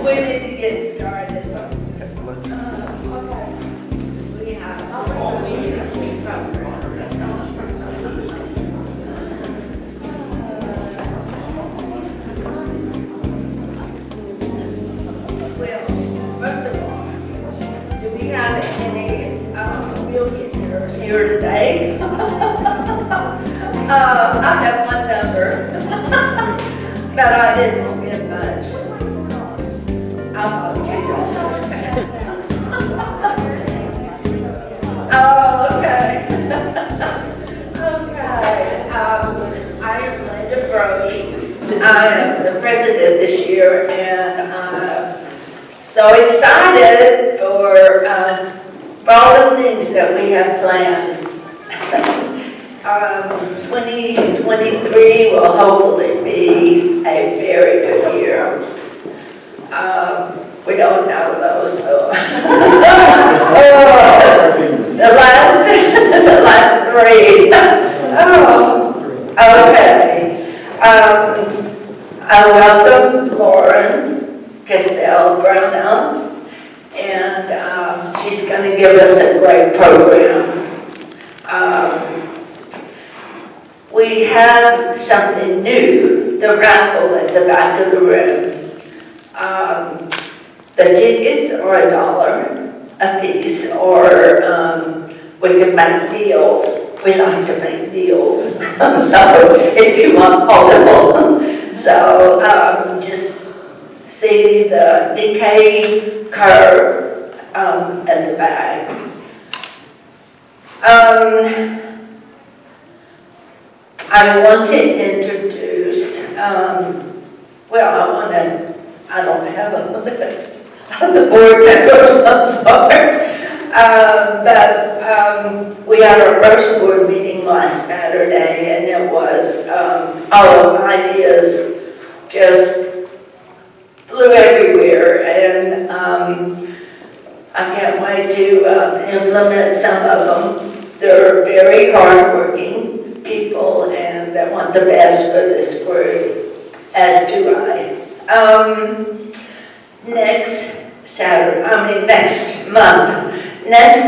We need to get started. Let's. We have. Well, first of all, do we have any millionaires here today? I have one number, but I didn't spend much. I'm $2. Oh, okay. Okay. I am Linda Brody. I am the president this year, and I'm so excited for all the things that we have planned. 2023 will hopefully be a very good year. We don't know though, so. The last three. Oh, okay. I welcome Lauren Cassel, Brownell, and she's going to give us a great program. We have something new, the raffle at the back of the room. The tickets are $1 a piece, or we can make deals. We like to make deals. So if you want multiple, so just see the decay curve at the back. I want to introduce, I don't have a list of the board members, I'm sorry. But we had our first board meeting last Saturday, and it was, all of ideas just flew everywhere, and I can't wait to implement some of them. They're very hardworking people, and that want the best for this group, as do I. Next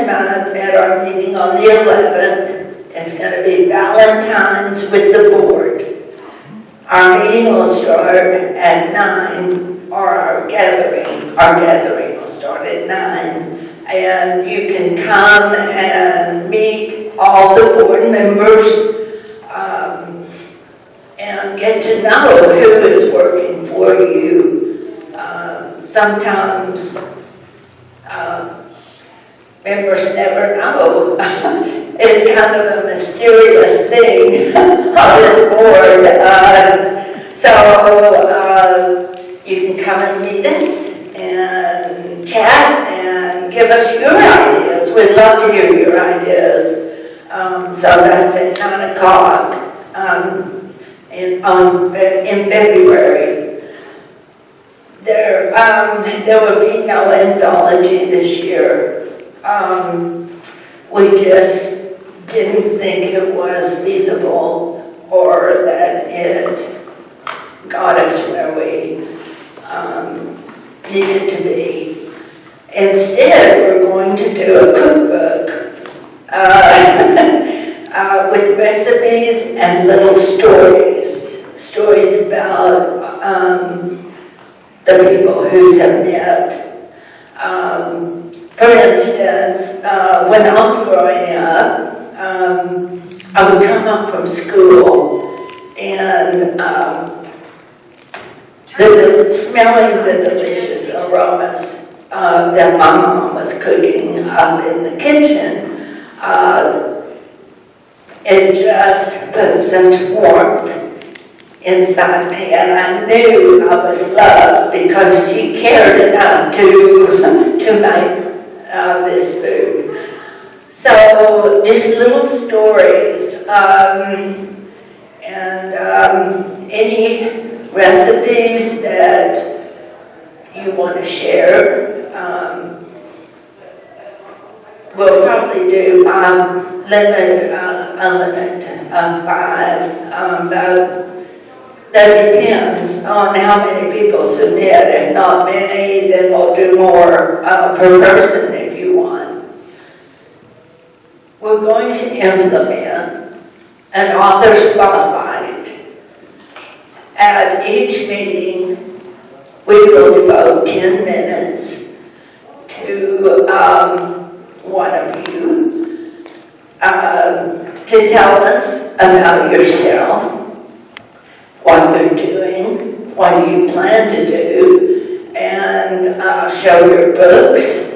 month at our meeting on the 11th, it's going to be Valentine's with the board. Our meeting will start at 9, or our gathering will start at 9. And you can come and meet all the board members and get to know who is working for you. Sometimes members never know. It's kind of a mysterious thing on this board. So you can come and meet us and chat and give us your ideas. We'd love to hear your ideas. So that's at 9 o'clock in February. There will be no anthology this year. We just didn't think it was feasible, or that it got us where we needed to be. Instead, we're going to do a cookbook with recipes and little stories about the people who have met. For instance, when I was growing up, I would come home from school and smelling the delicious aromas that my mom was cooking up in the kitchen. It just put such warmth inside me, and I knew I was loved because she cared enough to make this food. So just little stories, and any recipes that you want to share. We'll probably do a limit of 5, but That depends on how many people submit. If not many, then we'll do more per person if you want. We're going to implement an author spotlight. At each meeting, we will devote 10 minutes to one of you to tell us about yourself, what you're doing, what you plan to do, and show your books.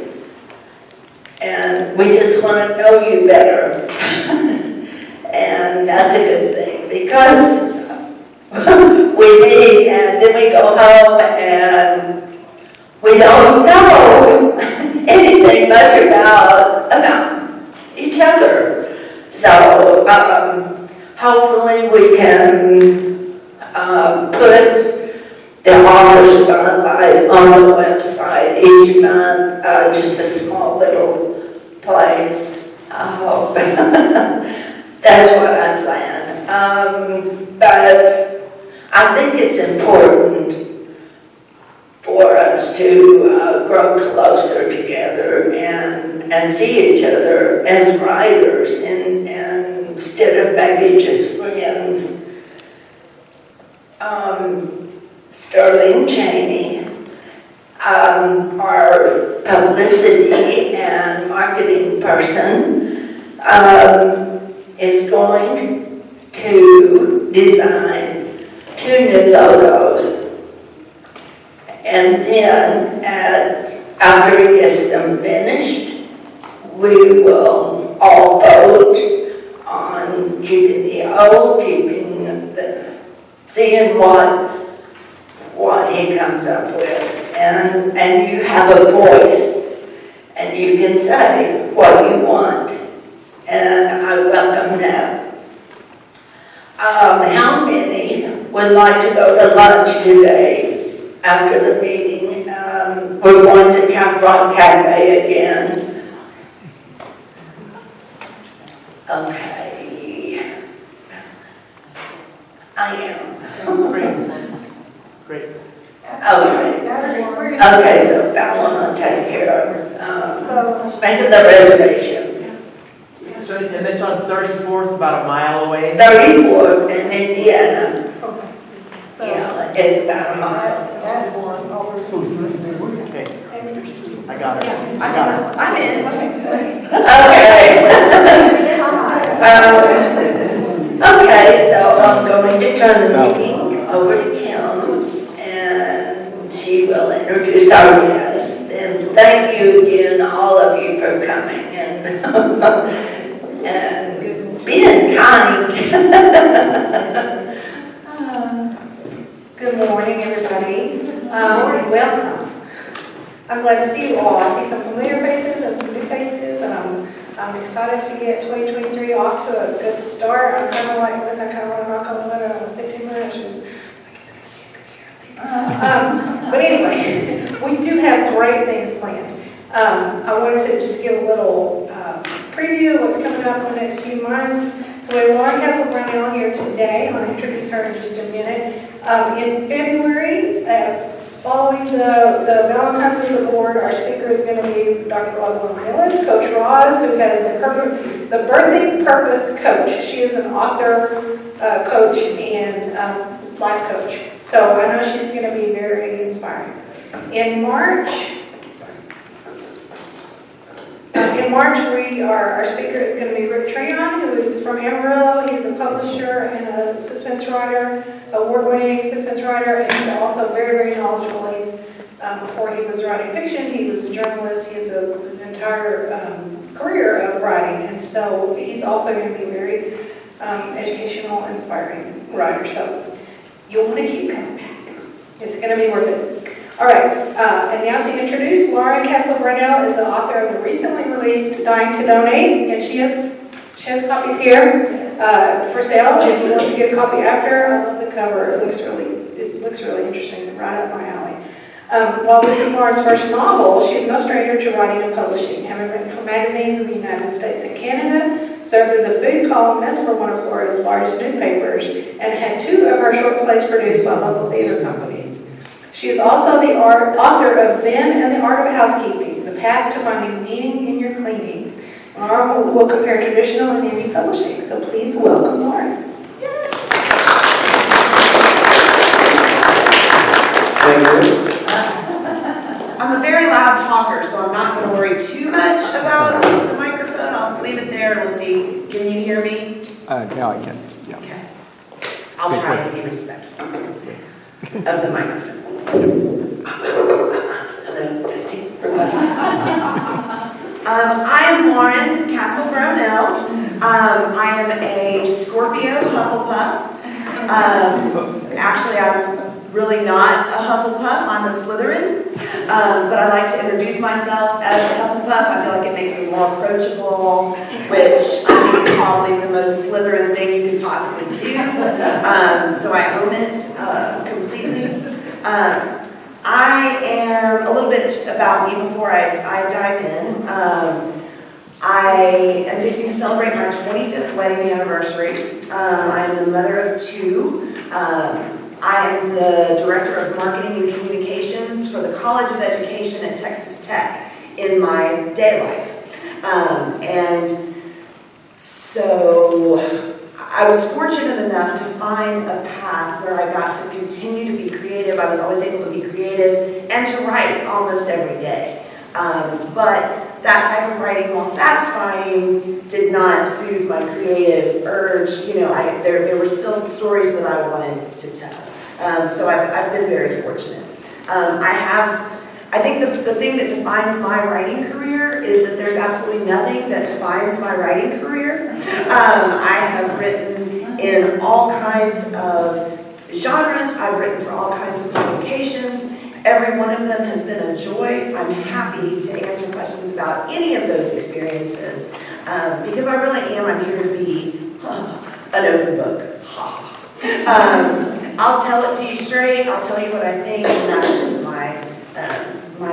And we just want to know you better. And that's a good thing, because we meet and then we go home and we don't know anything much about each other. So hopefully we can put the author spotlight on the website each month, just a small little place. I hope. That's what I plan. But I think it's important for us to grow closer together and see each other as writers and instead of maybe just friends. Sterling Cheney, our publicity and marketing person, is going to design 2 new logos. And then, after he gets them finished, we will all vote on keeping the old, seeing what he comes up with. And you have a voice, and you can say what you want. And I welcome that. How many would like to go to lunch today after the meeting? We're going to Cassel Cafe again. Okay. I am. Great. Okay, so that one I'll take care of. Make the reservation. So, and it's on 34th, about a mile away? 34th in Indiana. Yeah, it's about a mile. Okay. I got it. I'm in. Okay, so I'm going to turn the meeting over to Kim, and she will introduce our guests. And thank you again, all of you, for coming and being kind. Good morning, everybody. Welcome. I'm glad to see you all. I see some familiar faces and some new faces, and I'm excited to get 2023 off to a good start. I'm kind of like Linda, kind of want to knock on wood. I don't want to say too much. It's going to be a good year. But anyway, we do have great things planned. I wanted to just give a little preview of what's coming up in the next few months. So we have Lauren Cassel Brownell here today. I'll introduce her in just a minute. In February, following the Valentine's Week Award, our speaker is going to be Dr. Rosalind Willis, Coach Roz, who has the Birthing Purpose Coach. She is an author, coach, and life coach. So I know she's going to be very inspiring. In March, our speaker is going to be Rick Treon, who is from Amarillo. He's a publisher and a suspense writer, award-winning suspense writer, and he's also very, very knowledgeable. Before he was writing fiction, he was a journalist. He has an entire career of writing, and so he's also going to be a very educational, inspiring writer. So you'll want to keep coming back. It's going to be worth it. All right, and now to introduce Lauren Cassel Brownell is the author of the recently released Dying to Donate, and she has copies here for sale. If you want to get a copy after, I love the cover. It looks really interesting, right up my alley. While this is Lauren's first novel, she is no stranger to writing and publishing, having written for magazines in the United States and Canada, served as a food columnist for one of Florida's largest newspapers, and had 2 of her short plays produced by local theater companies. She is also the author of Zen and the Art of Housekeeping, The Path to Finding Meaning in Your Cleaning. Lauren will compare traditional and indie publishing, so please welcome Lauren. Thank you. I'm a very loud talker, so I'm not going to worry too much about the microphone. I'll leave it there and we'll see. Can you hear me? Now I can. Yeah. Okay. I'll try to be respectful of the microphone. Hello, testing. I am Lauren Cassel Brownell. I am a Scorpio Hufflepuff. Actually, I'm really not a Hufflepuff. I'm a Slytherin. But I like to introduce myself as a Hufflepuff. I feel like it makes me more approachable, which I think is probably the most Slytherin thing you could possibly do. So I own it completely. I am a little bit about me before I dive in. I am fixing to celebrate my 25th wedding anniversary. I am the mother of 2. I am the Director of Marketing and Communications for the College of Education at Texas Tech in my day life. And so I was fortunate enough to find a path where I got to continue to be creative. I was always able to be creative and to write almost every day. But that type of writing, while satisfying, did not soothe my creative urge. You know, there were still stories that I wanted to tell. So I've been very fortunate. I think the thing that defines my writing career is that there's absolutely nothing that defines my writing career. I have written in all kinds of genres. I've written for all kinds of publications. Every one of them has been a joy. I'm happy to answer questions about any of those experiences because I really am. I'm here to be an open book. I'll tell it to you straight. I'll tell you what I think, and that's just my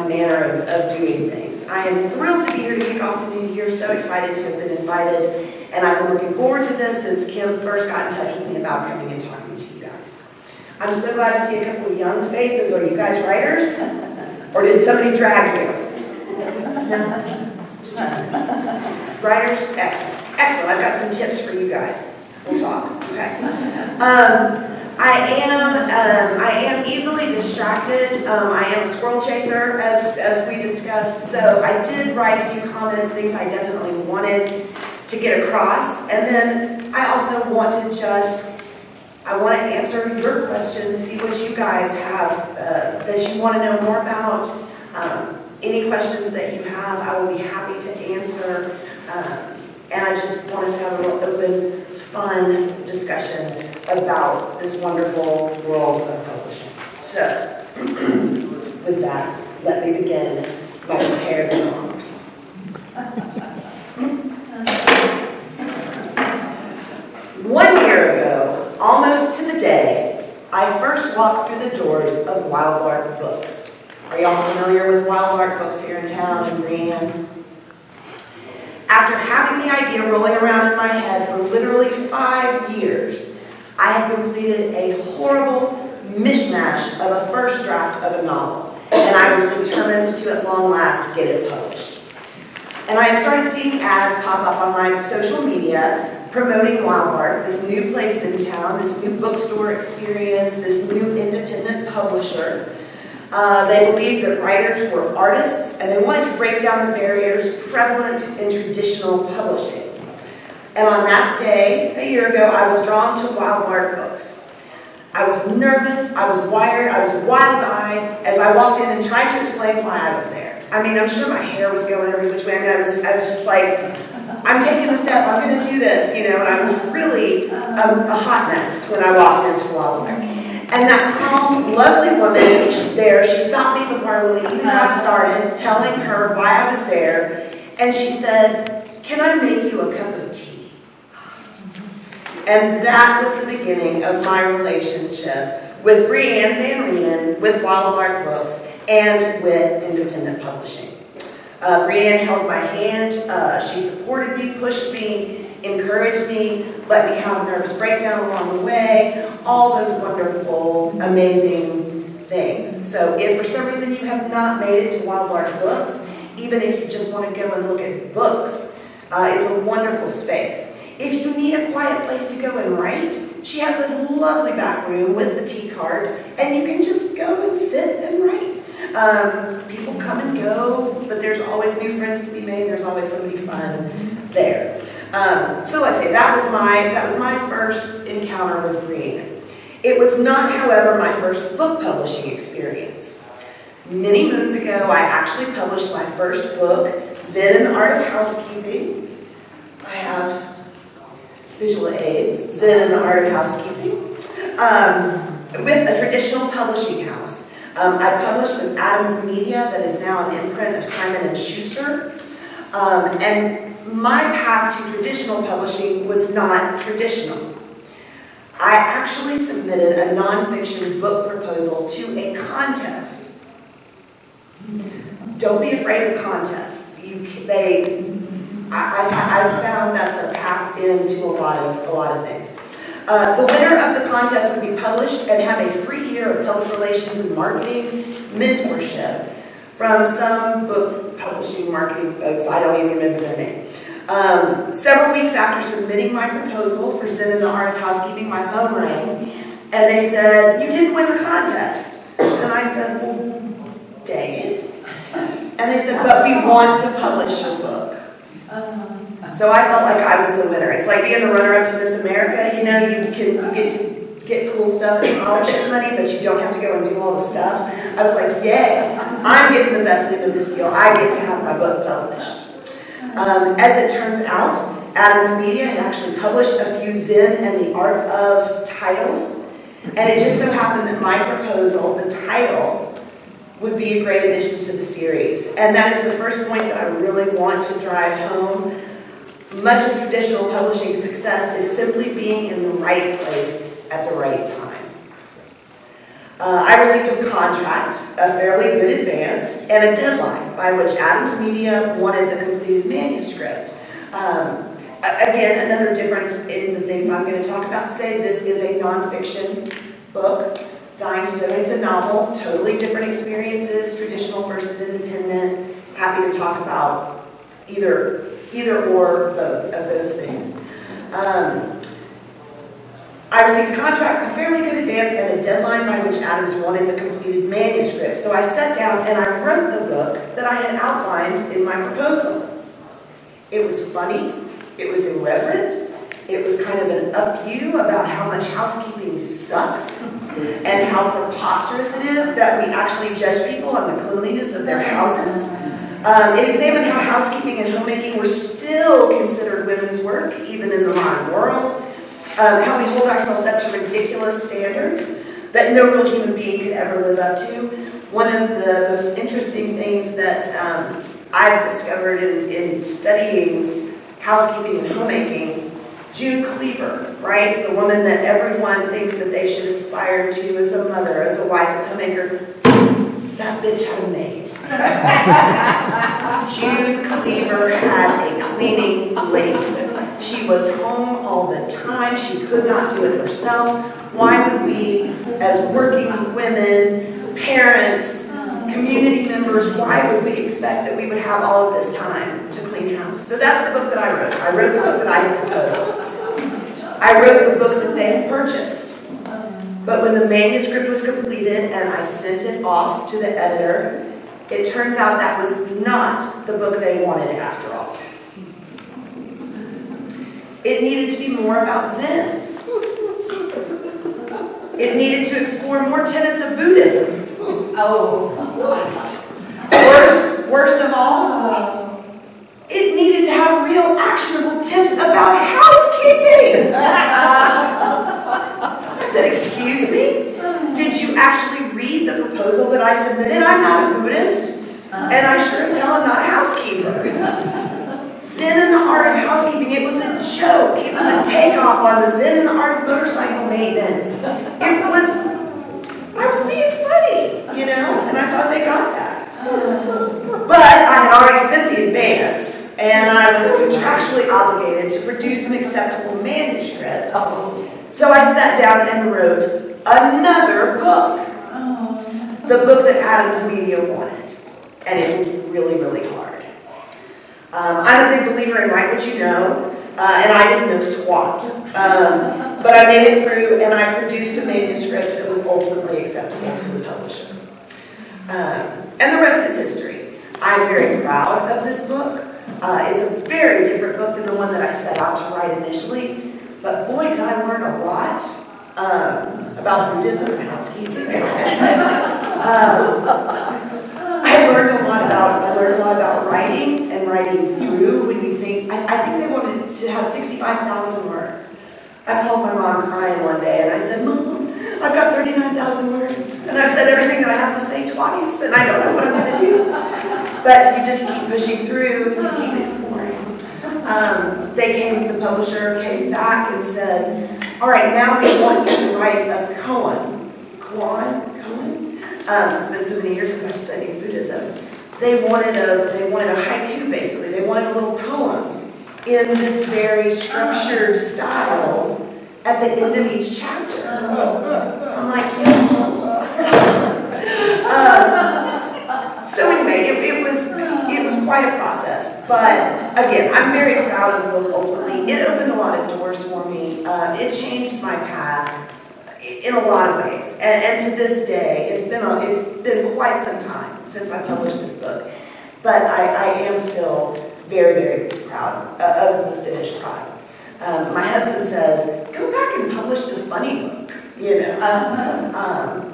manner of doing things. I am thrilled to be here to kick off the new year. So excited to have been invited, and I've been looking forward to this since Kim first got in touch with me about coming and talking to you guys. I'm so glad to see a couple of young faces. Are you guys writers? Or did somebody drag you? No? Writers? Excellent. Excellent. I've got some tips for you guys. We'll talk. Okay. I am easily distracted. I am a squirrel chaser, as we discussed. So I did write a few comments, things I definitely wanted to get across. And then I also want to I want to answer your questions, see what you guys have that you want to know more about. Any questions that you have, I will be happy to answer. And I just want us to have a real open, fun discussion about this wonderful world of publishing. So, with that, let me begin my prepared remarks. 1 year ago, almost to the day, I first walked through the doors of Wild Lark Books. Are y'all familiar with Wild Lark Books here in town in Brienne? After having the idea rolling around in my head for literally 5 years, I had completed a horrible mishmash of a first draft of a novel, and I was determined to, at long last, get it published. And I had started seeing ads pop up on my social media promoting Wild Lark, this new place in town, this new bookstore experience, this new independent publisher. They believed that writers were artists, and they wanted to break down the barriers prevalent in traditional publishing. And on that day, a year ago, I was drawn to Wild Lark Books. I was nervous, I was wired, I was wild-eyed as I walked in and tried to explain why I was there. I mean, I'm sure my hair was going every which way. I mean, I was just like, I'm taking the step, I'm going to do this, you know, and I was really a hot mess when I walked into Wild Lark. And that calm, lovely woman there, she stopped me before I really even got started, telling her why I was there, and she said, "Can I make you a cup of tea?" And that was the beginning of my relationship with Brienne Van Reenen, with Wild Lark Books, and with independent publishing. Brianne held my hand, she supported me, pushed me, encouraged me, let me have a nervous breakdown along the way, all those wonderful, amazing things. So if for some reason you have not made it to Wild Lark Books, even if you just want to go and look at books, it's a wonderful space. If you need a quiet place to go and write, she has a lovely back room with the tea cart, and you can just go and sit and write. People come and go, but there's always new friends to be made. There's always somebody fun there. So like I say, that was my first encounter with Brianne. It was not, however, my first book publishing experience. Many moons ago, I actually published my first book, Zen and the Art of Housekeeping. I have visual aids, Zen and the Art of Housekeeping, with a traditional publishing house. I published with Adams Media, that is now an imprint of Simon & Schuster. And my path to traditional publishing was not traditional. I actually submitted a nonfiction book proposal to a contest. Don't be afraid of contests. I've found that's a path into a lot of things. The winner of the contest would be published and have a free year of public relations and marketing mentorship from some book publishing marketing folks. I don't even remember their name. Several weeks after submitting my proposal for Zen and the Art of Housekeeping, my phone rang, and they said, "You didn't win the contest." And I said, "Well, dang it." And they said, "But we want to publish your book." So I felt like I was the winner. It's like being the runner-up to Miss America. You know, you get to get cool stuff and scholarship money, but you don't have to go and do all the stuff. I was like, yay, I'm getting the best end of this deal. I get to have my book published. As it turns out, Adams Media had actually published a few Zen and the Art of titles, and it just so happened that my proposal, the title, would be a great addition to the series. And that is the first point that I really want to drive home. Much of traditional publishing success is simply being in the right place at the right time. I received a contract, a fairly good advance, and a deadline by which Adams Media wanted the completed manuscript. Again, another difference in the things I'm going to talk about today. This is a nonfiction book. Dying to Know, it's a novel, totally different experiences, traditional versus independent. Happy to talk about either or both of those things. I received a contract, a fairly good advance, and a deadline by which Adams wanted the completed manuscript. So I sat down and I wrote the book that I had outlined in my proposal. It was funny, it was irreverent, it was kind of an up-you about how much housekeeping sucks and how preposterous it is that we actually judge people on the cleanliness of their houses. It examined how housekeeping and homemaking were still considered women's work, even in the modern world. How we hold ourselves up to ridiculous standards that no real human being could ever live up to. One of the most interesting things that I've discovered in studying housekeeping and homemaking, June Cleaver, right? The woman that everyone thinks that they should aspire to as a mother, as a wife, as a homemaker. That bitch had a maid. June Cleaver had a cleaning lady. She was home all the time. She could not do it herself. Why would we, as working women, parents, community members, why would we expect that we would have all of this time to clean house? So that's the book that I wrote. I wrote the book that I had proposed. I wrote the book that they had purchased. But when the manuscript was completed and I sent it off to the editor, it turns out that was not the book they wanted after all. It needed to be more about Zen. It needed to explore more tenets of Buddhism. Oh. Worst of all, it needed to have real actionable tips about housekeeping. I said, excuse me? Did you actually read the proposal that I submitted? I'm not a Buddhist, and I sure as hell am not a housekeeper. Zen and the Art of Housekeeping, it was a joke. It was a takeoff on the Zen and the Art of Motorcycle Maintenance. I was being funny, you know, and I thought they got I was contractually obligated to produce an acceptable manuscript. So I sat down and wrote another book. The book that Adams Media wanted. And it was really, really hard. I'm a big believer in write what you know, and I didn't know squat. But I made it through, and I produced a manuscript that was ultimately acceptable to the publisher. And the rest is history. I'm very proud of this book. It's a very different book than the one that I set out to write initially, but boy, did I learn a lot about Buddhism and housekeeping. I learned a lot about writing and writing through. When you think, I think they wanted to have 65,000 words. I called my mom crying one day and I said, "Mom, I've got 39,000 words, and I've said everything that I have to say twice, and I don't know what I'm going to do." But you just keep pushing through, you keep exploring. The publisher came back and said, "All right, now we want you to write a koan." It's been so many years since I've studied Buddhism. They wanted a haiku, basically. They wanted a little poem in this very structured style at the end of each chapter. I'm like, stop. So anyway, it was quite a process. But again, I'm very proud of the book ultimately. It opened a lot of doors for me. It changed my path in a lot of ways. And to this day, it's been quite some time since I published this book. But I am still very, very proud of the finished product. My husband says, "Go back and publish the funny book," you know.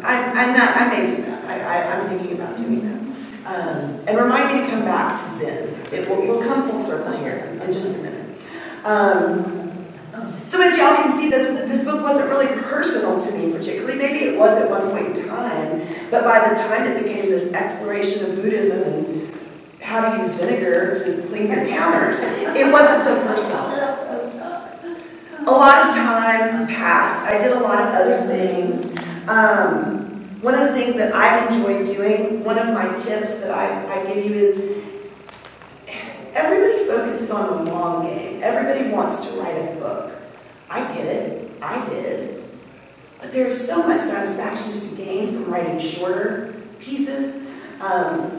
I may do that. I'm thinking about doing that. And remind me to come back to Zen. We'll come full circle here in just a minute. So as y'all can see, this book wasn't really personal to me particularly. Maybe it was at one point in time, but by the time it became this exploration of Buddhism and how to use vinegar to clean your counters, it wasn't so personal. A lot of time passed. I did a lot of other things. One of the things that I've enjoyed doing, one of my tips that I give you is, everybody focuses on the long game. Everybody wants to write a book. I get it. I did. But there's so much satisfaction to be gained from writing shorter pieces.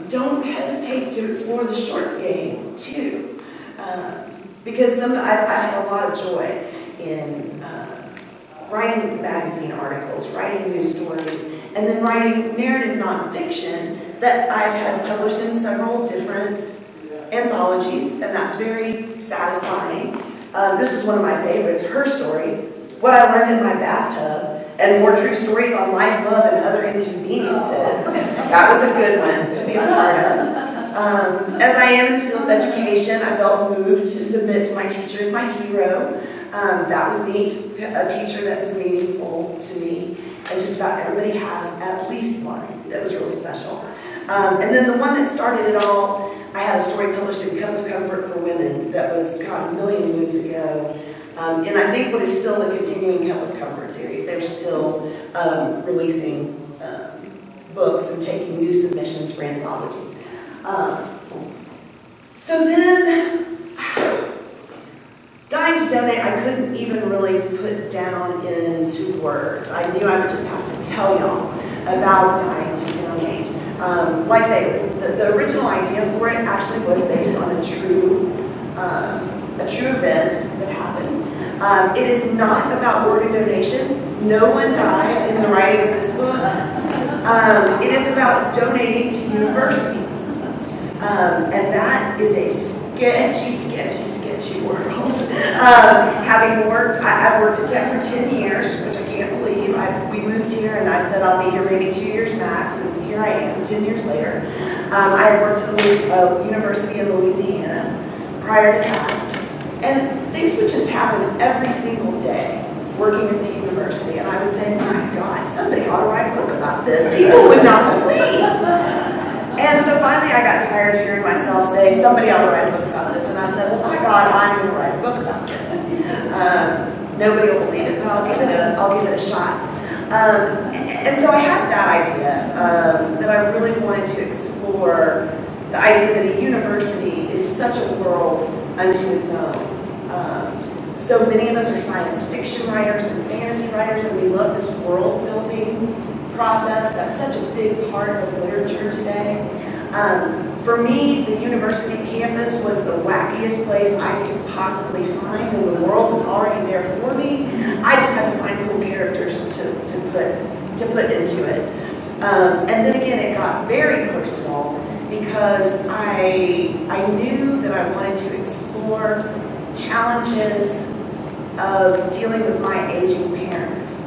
Don't hesitate to explore the short game, too. Because I've had a lot of joy in writing magazine articles, writing news stories, and then writing narrative nonfiction that I've had published in several different anthologies, and that's very satisfying. This was one of my favorites, Her Story, What I Learned in My Bathtub, and More True Stories on Life, Love, and Other Inconveniences. That was a good one to be a part of. As I am in the field of education, I felt moved to submit to my teacher as my hero. That was neat, a teacher that was meaningful to me. And just about everybody has at least one that was really special. And then the one that started it all, I had a story published in Cup of Comfort for Women that was, God, a million moons ago. And I think what is still the continuing Cup of Comfort series. They're still releasing books and taking new submissions for anthologies. So then, dying to donate, I couldn't even really put down into words. I knew I would just have to tell y'all about dying to donate. Like I say, it was the original idea for it actually was based on a true event that happened. It is not about organ donation. No one died in the writing of this book. It is about donating to universities. And that is a sketchy world. Having worked, I've worked at Tech for 10 years, which I can't believe. We moved here and I said I'll be here maybe 2 years max, and here I am 10 years later. I had worked at a university in Louisiana prior to that. And things would just happen every single day working at the university. And I would say, my God, somebody ought to write a book about this. People would not believe. And so finally I got tired of hearing myself say, somebody ought to write a book about this. And I said, well, my God, I'm going to write a book about this. Nobody will believe it, but I'll give it a shot. And so I had that idea that I really wanted to explore the idea that a university is such a world unto its own. So many of us are science fiction writers and fantasy writers, and we love this world building process. That's such a big part of literature today. For me, the university campus was the wackiest place I could possibly find, and the world was already there for me. I just had to find cool characters to put into it. And then again, it got very personal because I knew that I wanted to explore challenges of dealing with my aging parents.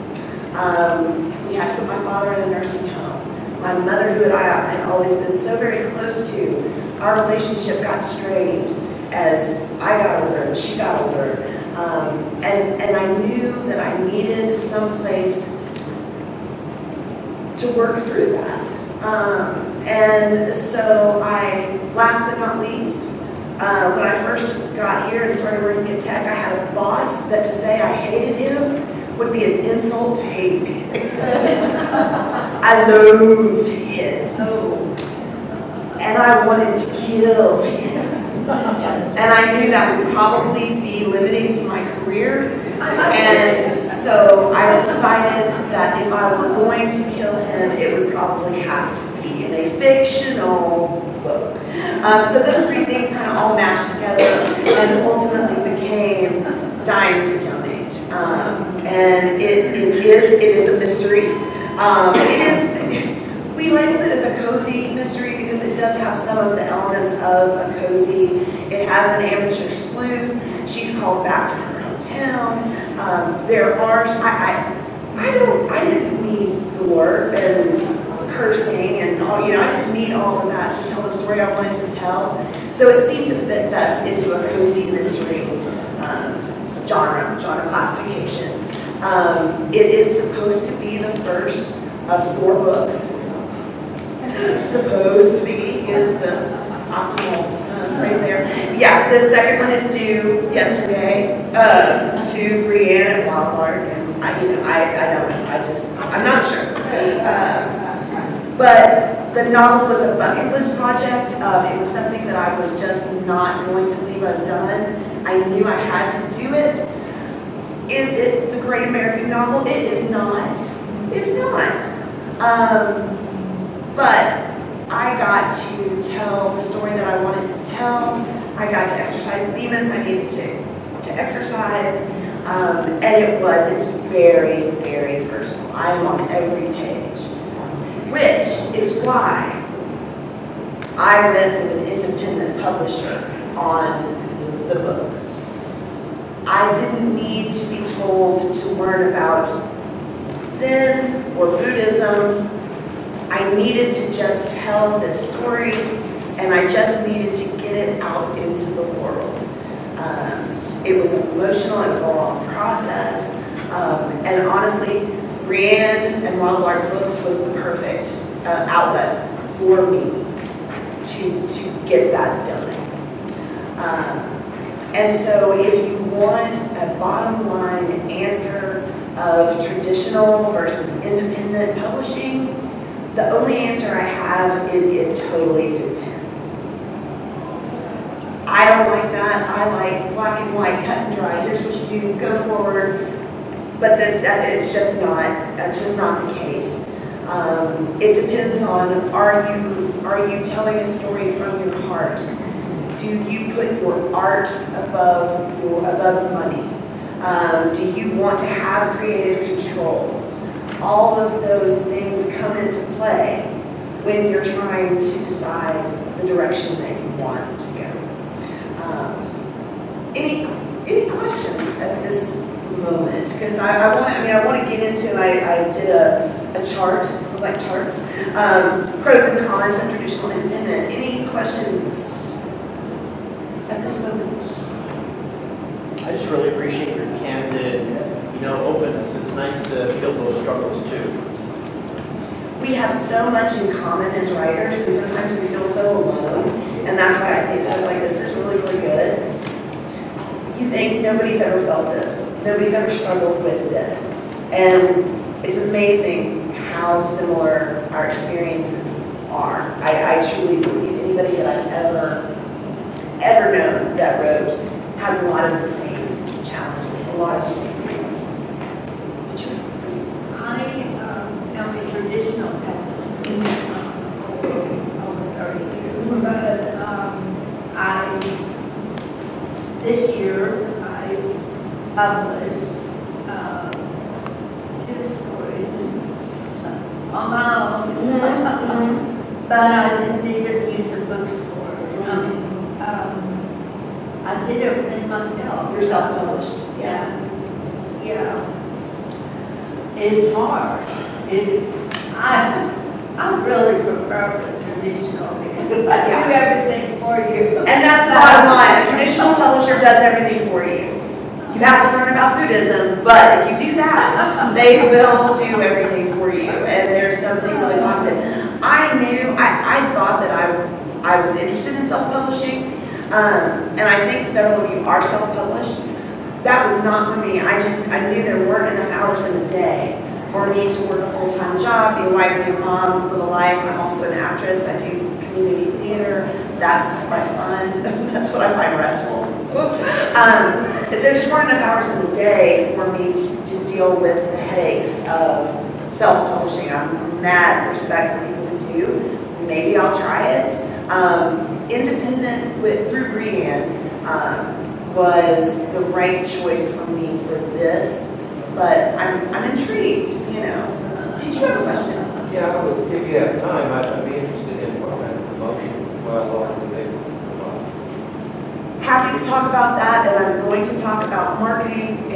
We had to put my father in a nursing home. My mother, who I had always been so very close to, our relationship got strained as I got older and she got older. And I knew that I needed some place to work through that. And so last but not least, when I first got here and started working at Tech, I had a boss that to say I hated him would be an insult to hate me. I loathed him. And I wanted to kill him. And I knew that would probably be limiting to my career. And so I decided that if I were going to kill him, it would probably have to be in a fictional book. So those three things kind of all matched together and ultimately became Dying to Donate. And it is a mystery. We labeled it as a cozy mystery because it does have some of the elements of a cozy. It has an amateur sleuth. She's called back to her hometown. There are, I didn't need gore and cursing and all, I didn't need all of that to tell the story I wanted to tell. So it seemed to fit best into a cozy mystery genre classification. It is supposed to be the first of 4 books. Supposed to be is the optimal phrase there. Yeah, the second one is due yesterday to Brienne at Wildlark, and I don't know. I'm not sure. But the novel was a bucket list project. It was something that I was just not going to leave undone. I knew I had to do it. Is it the great American novel? It is not. It's not. But I got to tell the story that I wanted to tell. I got to exercise the demons I needed to exercise. And it's very, very personal. I am on every page. Which is why I went with an independent publisher on the book. I didn't need to be told to learn about Zen or Buddhism. I needed to just tell this story, and I just needed to get it out into the world. It was emotional, it was a long process, and honestly, Brienne and Wildlark Books was the perfect outlet for me to get that done. And so if you want a bottom line answer of traditional versus independent publishing, the only answer I have is it totally depends. I don't like that. I like black and white, cut and dry. Here's what you do, go forward. But it's just not. That's just not the case. It depends on are you telling a story from your heart? Do you put your art above money? Do you want to have creative control? All of those things come into play when you're trying to decide the direction that you want to go. Any questions at this moment? Because I want to get into. I did a chart. So like charts, pros and cons of traditional independent. Any questions at this moment? I just really appreciate your candid, openness. It's nice to feel those struggles too. We have so much in common as writers, and sometimes we feel so alone, and that's why I think stuff like this is really, really good. You think nobody's ever felt this, nobody's ever struggled with this, and it's amazing how similar our experiences are. I truly believe anybody that I've ever known that wrote has a lot of the same challenges, a lot of the same feelings. Did you have something? I am a traditional Catholic over 30 years, but this year I published 2 stories on my own, but I didn't even use a bookstore. I did everything myself. You're self-published. Yeah. It's hard. I really prefer the traditional because I do everything for you. And that's the bottom line. A traditional publisher does everything for you. You have to learn about Buddhism, but if you do that, they will do everything for you. And there's something really positive. I thought that I was interested in self-publishing, and I think several of you are self-published. That was not for me. I knew there weren't enough hours in the day for me to work a full-time job, be a wife, be a mom, live a life. I'm also an actress. I do community theater. That's my fun. That's what I find restful. There just weren't enough hours in the day for me to deal with the headaches of self-publishing. I'm mad respect for people who do. Maybe I'll try it. Independent through Brianne was the right choice for me for this, but I'm intrigued, you know. Did you have a question? Yeah, I would, if you have time, I'd be interested in what kind of promotion Wildlife is able to provide. Happy to talk about that, and I'm going to talk about marketing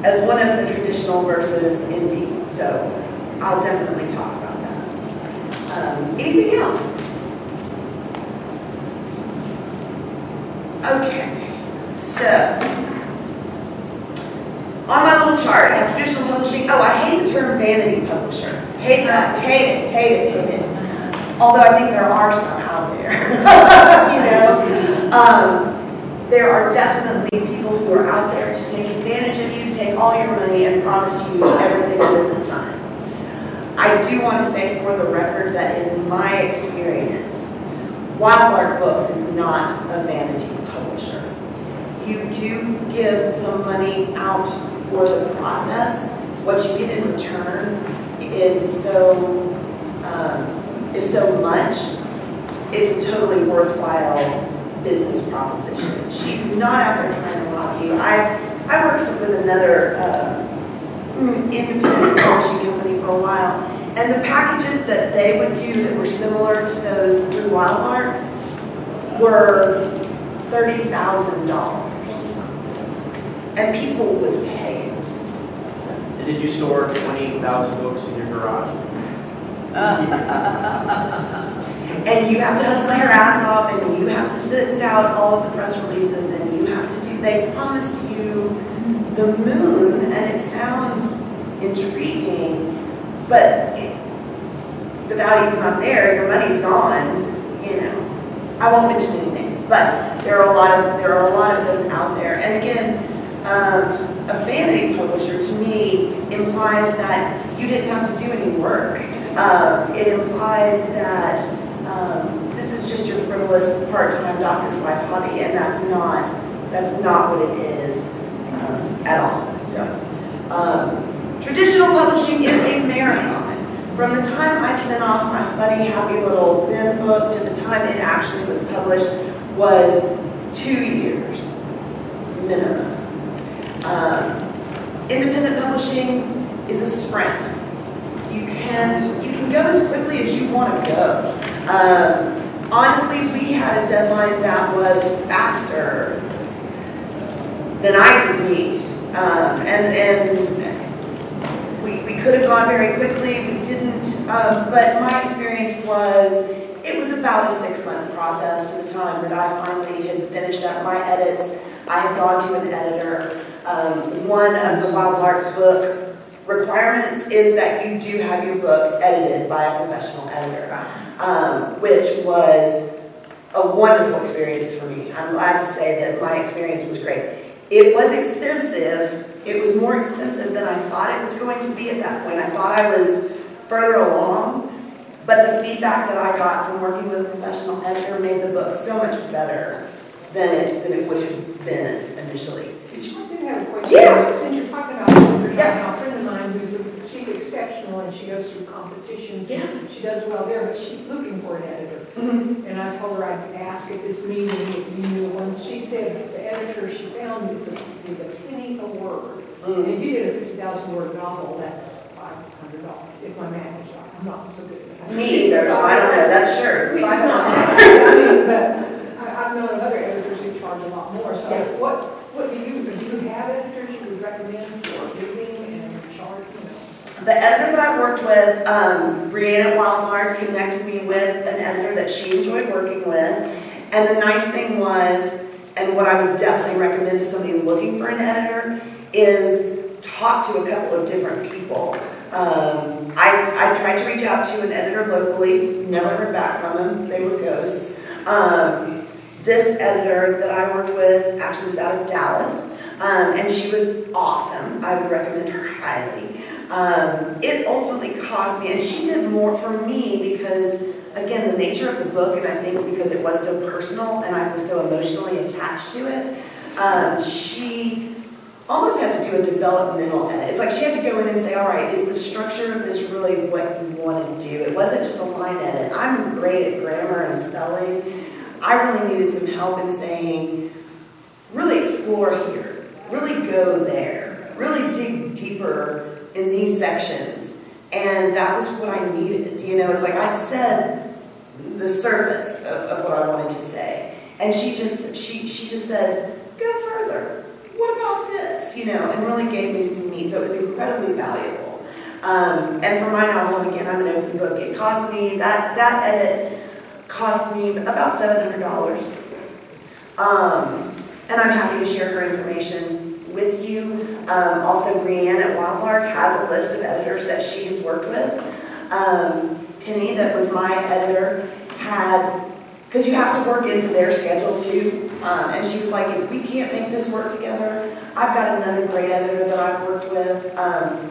as one of the traditional versus indie. So I'll definitely talk about that. Anything else? Okay, so on my little chart, I have traditional publishing. Oh, I hate the term vanity publisher. Hate that. Hate it. Although I think there are some out there. You know, there are definitely people who are out there to take advantage of you, take all your money, and promise you everything under the sun. I do want to say for the record that in my experience, Wildlark Books is not a vanity publisher. You do give some money out for the process. What you get in return is so much. It's a totally worthwhile business proposition. She's not out there trying to rob you. I worked with another independent publishing company for a while, and the packages that they would do that were similar to those through Wildlark were $30,000. And people would pay it. And did you store 20,000 books in your garage? And you have to hustle your ass off, and you have to send out all of the press releases, and you have to do, they promise you the moon, and it sounds intriguing, but the value's not there, your money's gone, you know. I won't mention any names, but there are a lot of those out there. And again, a vanity publisher to me implies that you didn't have to do any work. It implies that this is just your frivolous part-time doctor's wife hobby, and that's not what it is at all. So, traditional publishing is a marathon. From the time I sent off my funny, happy little Zen book to the time it actually was published was 2 years minimum. Independent publishing is a sprint. You can go as quickly as you want to go. Honestly, we had a deadline that was faster than I could meet, and we could have gone very quickly. We didn't, but my experience was it was about a 6-month process to the time that I finally had finished up my edits. I had gone to an editor. One of the Wildlark book requirements is that you do have your book edited by a professional editor, which was a wonderful experience for me. I'm glad to say that my experience was great. It was expensive. It was more expensive than I thought it was going to be at that point. I thought I was further along, But the feedback that I got from working with a professional editor made the book so much better than it would have been initially. I do have a question. Yeah. Since you're talking about editors, Yeah. I know a friend of mine she's exceptional and she goes through competitions. Yeah. And she does well there, but she's looking for an editor. Mhm. And I told her I'd ask at this meeting if you knew the ones. She said the editor she found is a penny a word. And if you did a 50,000 word novel, that's $500 if my math is right. I'm not so good at that. Me either, so I don't know, that's sure. Which is not, I mean, but I've known of other editors who charge a lot more. So Yeah. what do you have editors you would recommend for reading and charge? The editor that I worked with, Brianna at Wildmark, connected me with an editor that she enjoyed working with. And the nice thing was, and what I would definitely recommend to somebody looking for an editor, is talk to a couple of different people. I tried to reach out to an editor locally, never heard back from them. They were ghosts. This editor that I worked with actually was out of Dallas, and she was awesome. I would recommend her highly. It ultimately cost me, and she did more for me because, again, the nature of the book, and I think because it was so personal and I was so emotionally attached to it, she almost had to do a developmental edit. It's like she had to go in and say, all right, is the structure of this really what you want to do? It wasn't just a line edit. I'm great at grammar and spelling. I really needed some help in saying, really explore here, really go there, really dig deeper in these sections. And that was what I needed. You know, it's like I said the surface of what I wanted to say. And she just said, go further. What about this? You know, and really gave me some meat. So it was incredibly valuable. And for my novel, and again, I'm an open book, it cost me, that edit cost me about $700. And I'm happy to share her information with you. Also, Brianna at Wildlark has a list of editors that she has worked with. Penny, that was my editor, had, because you have to work into their schedule too. And she was like, if we can't make this work together, I've got another great editor that I've worked with.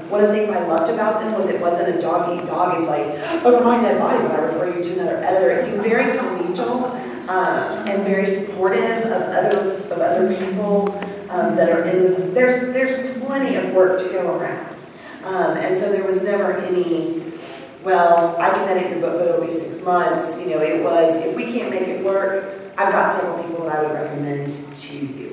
One of the things I loved about them was it wasn't a dog-eat-dog. It's like, over my dead body, when I refer you to another editor. It seemed very collegial and very supportive of other people that are in the, there's plenty of work to go around. And so there was never any, well, I can edit your book, but it'll be 6 months. You know, it was, if we can't make it work, I've got several people that I would recommend to you.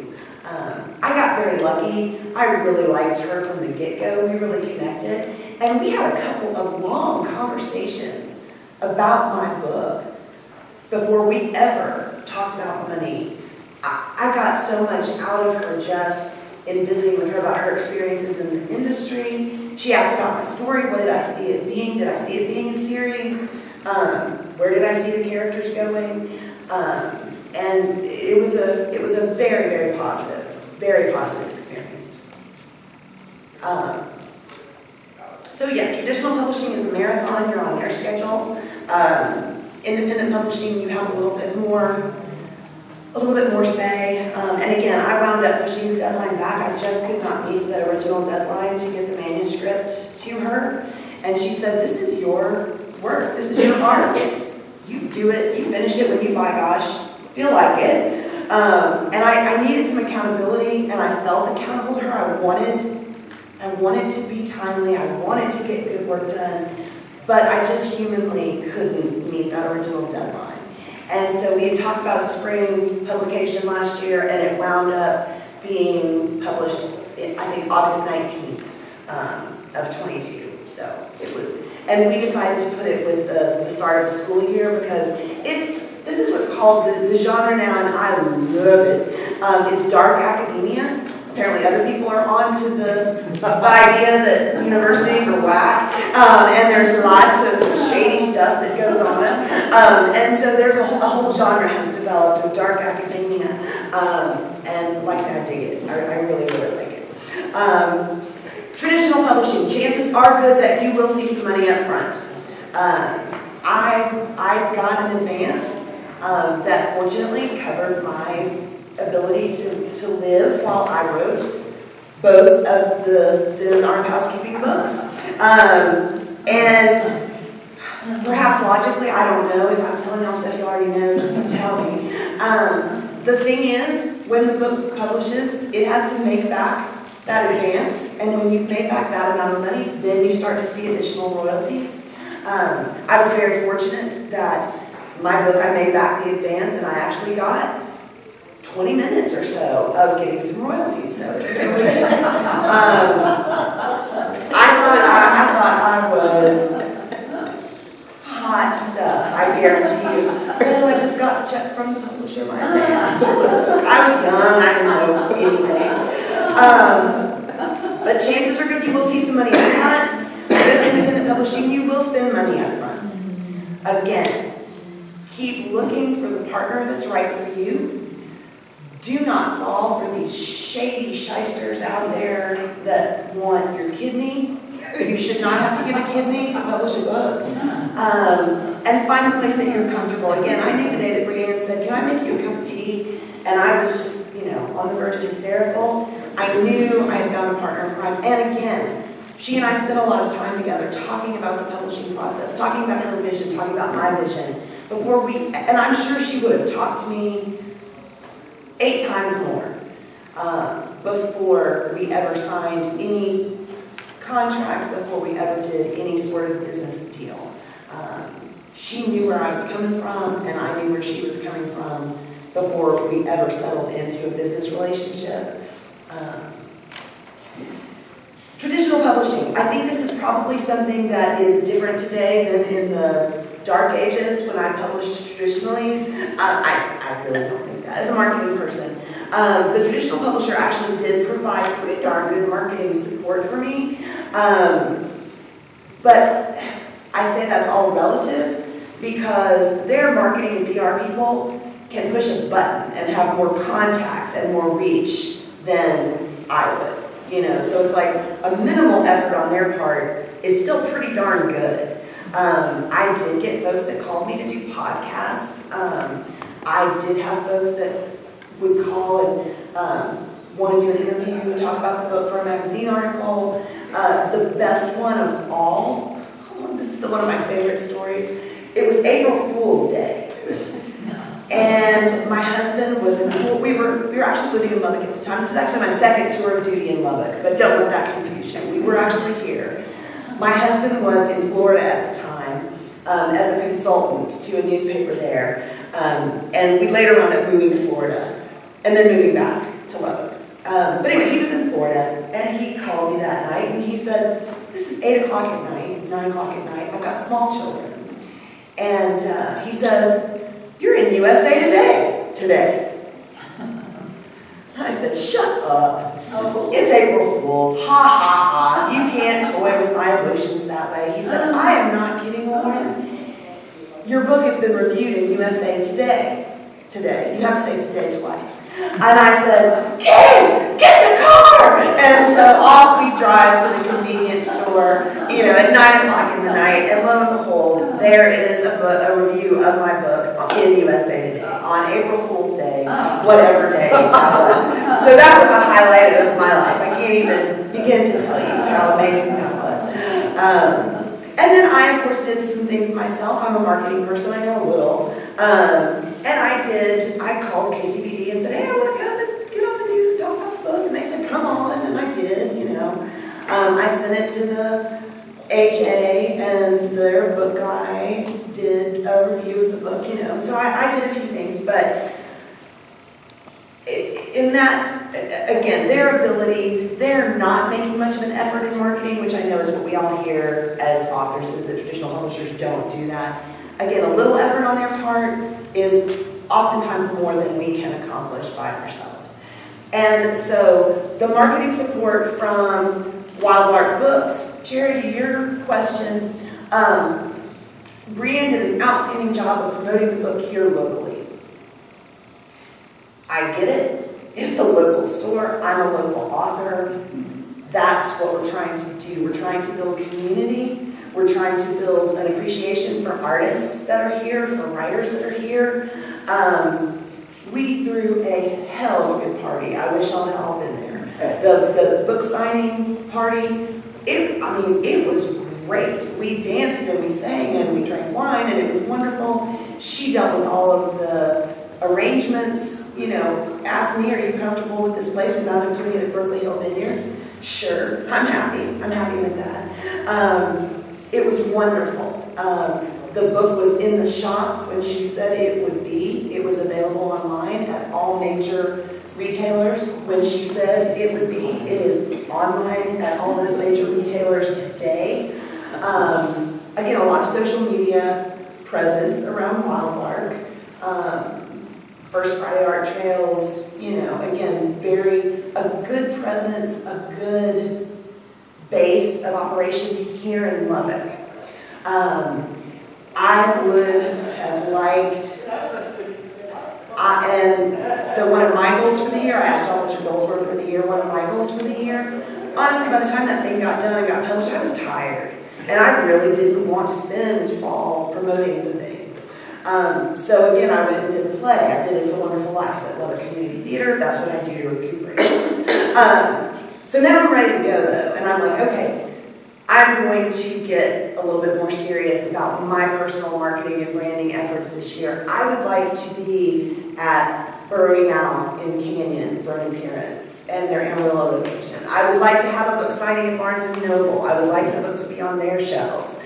I got very lucky. I really liked her from the get-go. We really connected. And we had a couple of long conversations about my book before we ever talked about money. I got so much out of her just in visiting with her about her experiences in the industry. She asked about my story. What did I see it being? Did I see it being a series? Where did I see the characters going? And it was a very, very positive experience. So yeah, traditional publishing is a marathon. You're on their schedule. Independent publishing, you have a little bit more say. And again, I wound up pushing the deadline back. I just could not meet the original deadline to get the manuscript to her. And she said, this is your work. This is your art. You do it. You finish it when you, by gosh, feel like it. And I needed some accountability, and I felt accountable to her. I wanted to be timely. I wanted to get good work done. But I just humanly couldn't meet that original deadline. And so we had talked about a spring publication last year, and it wound up being published, I think, August 19th of 22. So it was, and we decided to put it with the start of the school year because this is what's called the genre now, and I love it. It's dark academia. Apparently other people are onto the idea that universities are whack, and there's lots of shady stuff that goes on. And so there's a whole genre has developed of dark academia, and like I said, I dig it. I really, really like it. Traditional publishing, chances are good that you will see some money up front. I got an advance that fortunately covered my ability to live while I wrote both of the Zen and Art of Housekeeping books. And Perhaps logically, I don't know. If I'm telling y'all stuff you already know, just tell me. The thing is, when the book publishes, it has to make back that advance, and when you've made back that amount of money, then you start to see additional royalties. I was very fortunate that my book, I made back the advance, and I actually got 20 minutes or so of getting some royalties, so it was really good. I thought I was hot stuff, I guarantee you. Oh, I just got the check from the publisher, my advance. I was young, I didn't know anything. But chances are good you will see some money up front. With independent publishing, you will spend money up front. Again, keep looking for the partner that's right for you. Do not fall for these shady shysters out there that want your kidney. You should not have to give a kidney to publish a book. And find a place that you're comfortable. Again, I knew the day that Brianne said, "Can I make you a cup of tea?" And I was just, on the verge of hysterical. I knew I had found a partner in crime. And again, she and I spent a lot of time together talking about the publishing process, talking about her vision, talking about my vision. And I'm sure she would have talked to me 8 times more before we ever signed any contracts, before we ever did any sort of business deal. She knew where I was coming from, and I knew where she was coming from before we ever settled into a business relationship. Traditional publishing. I think this is probably something that is different today than in the dark ages when I published traditionally. I really don't think that. As a marketing person, the traditional publisher actually did provide pretty darn good marketing support for me. But I say that's all relative because their marketing and PR people can push a button and have more contacts and more reach than I would. So it's like a minimal effort on their part is still pretty darn good. I did get folks that called me to do podcasts. I did have folks that would call and want to do an interview, talk about the book for a magazine article. The best one of all, this is still one of my favorite stories, it was April Fool's Day. And my husband was we were actually living in Lubbock at the time. This is actually my second tour of duty in Lubbock, but don't let that confuse you. We were actually here. My husband was in Florida at the time as a consultant to a newspaper there. And we later wound up moving to Florida and then moving back to Lubbock. But anyway, he was in Florida and he called me that night and he said, "This is 8 o'clock at night, 9 o'clock at night. I've got small children." And he says, "You're in USA today." I said, "Shut up. It's April Fool's. Ha, ha, ha. You can't toy with my emotions that way." He said, "I am not kidding, Lauren. Your book has been reviewed in USA Today. Today. You have to say today twice." And I said, "Kids, get the car!" And so off we drive to the convenience store, at 9 o'clock in the night, and lo and behold, there is a review of my book in USA Today on April Fool's Day, whatever day that was. So that was a highlight of my life. I can't even begin to tell you how amazing that was. And then I, of course, did some things myself. I'm a marketing person. I know a little. And I called KCBD and said, "Hey, I want to come and get on the news and talk about the book." And they said, "Come on." And I did, I sent it to the AJ, and their book guy did a review of the book, And so I did a few things. But in that, again, their ability, they're not making much of an effort in marketing, which I know is what we all hear as authors, is that traditional publishers don't do that. Again, a little effort on their part is oftentimes more than we can accomplish by ourselves. And so the marketing support from Wild Lark Books, Jerry, to your question, Brianne did an outstanding job of promoting the book here locally. I get it. It's a local store. I'm a local author. That's what we're trying to do. We're trying to build community. We're trying to build an appreciation for artists that are here, for writers that are here. We threw a hell of a good party. I wish y'all had all been there. The book signing party, it was great. We danced and we sang and we drank wine and it was wonderful. She dealt with all of the arrangements, asked me, are you comfortable with this place? We've not been doing it at Berkeley Hill Vineyards. Sure, I'm happy. I'm happy with that. It was wonderful. The book was in the shop when she said it would be. It was available online at all major retailers when she said it would be. It is online at all those major retailers today. Again, a lot of social media presence around Wildlark. First Friday Art Trails, again, a good presence, a good base of operation here in Lubbock. I would have liked, and so one of my goals for the year, I asked y'all what your goals were for the year, one of my goals for the year, honestly, by the time that thing got done and got published, I was tired. And I really didn't want to spend fall promoting the thing. So again, I went and did a play. I did It's a Wonderful Life at Lubbock Community Theater. That's what I do to recuperation. So now I'm ready to go though, and I'm like, okay, I'm going to get a little bit more serious about my personal marketing and branding efforts this year. I would like to be at Burrowing Owl in Canyon for an appearance and their Amarillo location. I would like to have a book signing at Barnes & Noble. I would like the book to be on their shelves.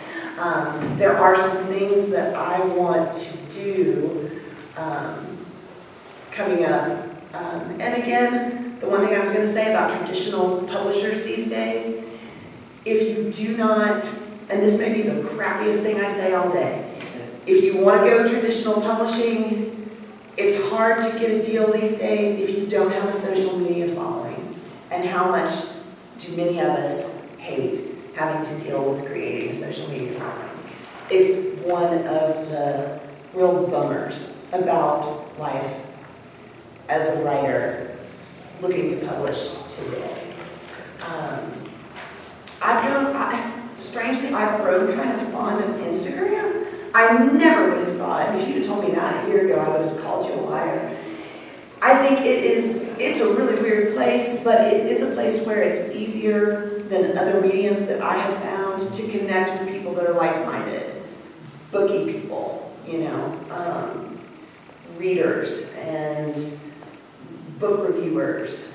There are some things that I want to do coming up. And again, the one thing I was going to say about traditional publishers these days, if you do not, and this may be the crappiest thing I say all day, if you want to go traditional publishing, it's hard to get a deal these days if you don't have a social media following. And how much do many of us hate having to deal with creating a social media following? It's one of the real bummers about life as a writer looking to publish today. Strangely, I've grown kind of fond of Instagram. I never would have thought, if you'd have told me that a year ago, I would have called you a liar. I think it's a really weird place, but it is a place where it's easier than other mediums that I have found to connect with people that are like-minded. Booky people, readers and book reviewers.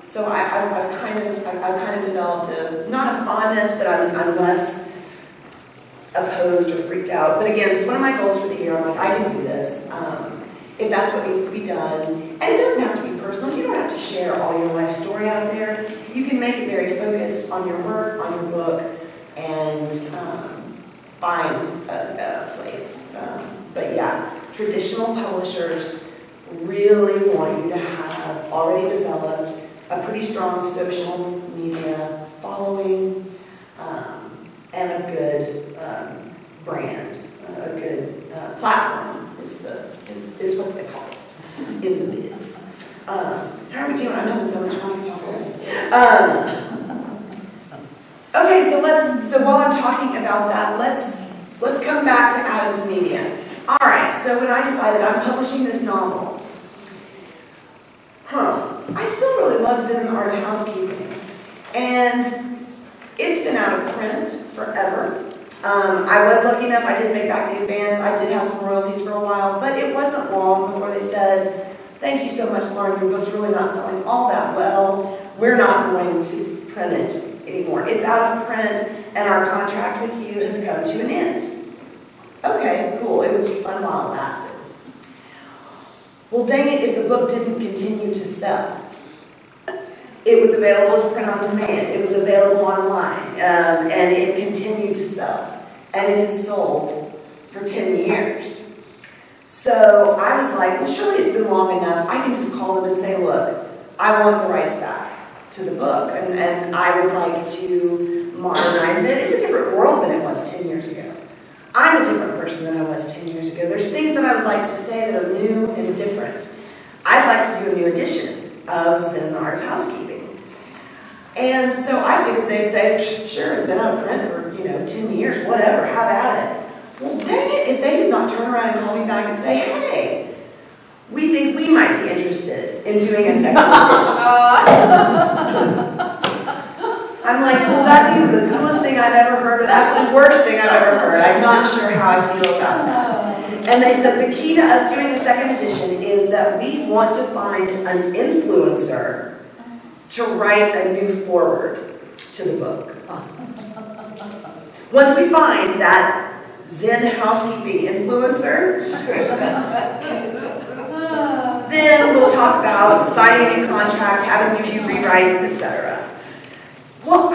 So I've kind of developed not a fondness, but I'm less opposed or freaked out. But again, it's one of my goals for the year. I'm like, I can do this. If that's what needs to be done. And it doesn't have to be personal. You don't have to share all your life story out there. You can make it very focused on your work, on your book, and find a place. But yeah, traditional publishers really want you to have already developed a pretty strong social media following and a good brand, a good platform is what they call it in the biz. How are we doing? I'm having so much fun. I can talk all day. Okay, so while I'm talking about that, let's come back to Adams Media. All right, so when I decided I'm publishing this novel, I still really love Zen and the Art of Housekeeping. And it's been out of print forever. I was lucky enough, I did make back the advance. I did have some royalties for a while, but it wasn't long before they said, thank you so much, Lauren, your book's really not selling all that well. We're not going to print it anymore. It's out of print, and our contract with you has come to an end. Okay, cool, it was fun while it lasted. Well, dang it, if the book didn't continue to sell. It was available as print on demand. It was available online, and it continued to sell. And it has sold for 10 years. So I was like, well, surely it's been long enough. I can just call them and say, look, I want the rights back to the book, and I would like to modernize it. It's a different world than it was 10 years ago. I'm a different person than I was 10 years ago. There's things that I would like to say that are new and different. I'd like to do a new edition of Zen and the Art of Housekeeping. And so I figured they'd say, sure, it's been out of print for 10 years, whatever, have at it. Well, dang it, if they did not turn around and call me back and say, hey, we think we might be interested in doing a second edition. I'm I'm like, well, that's either the coolest thing I've ever heard or the absolute worst thing I've ever heard. I'm not sure how I feel about that. And they said the key to us doing a second edition is that we want to find an influencer to write a new foreword to the book. Once we find that Zen housekeeping influencer, then we'll talk about signing a new contract, having YouTube rewrites, etc. Well,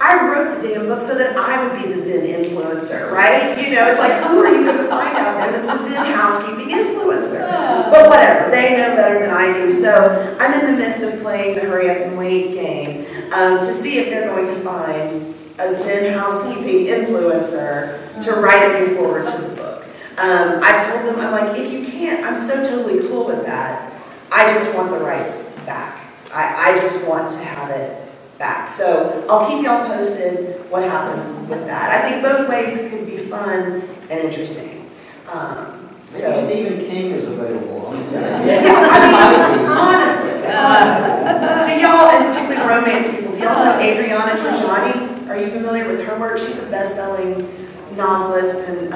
I wrote the damn book so that I would be the Zen influencer, right? You know, it's like, who are you going to find out there that's a Zen housekeeping influencer? But whatever, they know better than I do. So I'm in the midst of playing the hurry up and wait game to see if they're going to find a Zen housekeeping influencer to write a new foreword to the book. I've told them, I'm like, if you can't, I'm so totally cool with that. I just want the rights back. I just want to have it back. So I'll keep y'all posted what happens with that. I think both ways could be fun and interesting. Maybe Stephen King is available. Honestly. Do y'all, and particularly romance people, do y'all know Adriana Trajani? Are you familiar with her work? She's a best-selling novelist, and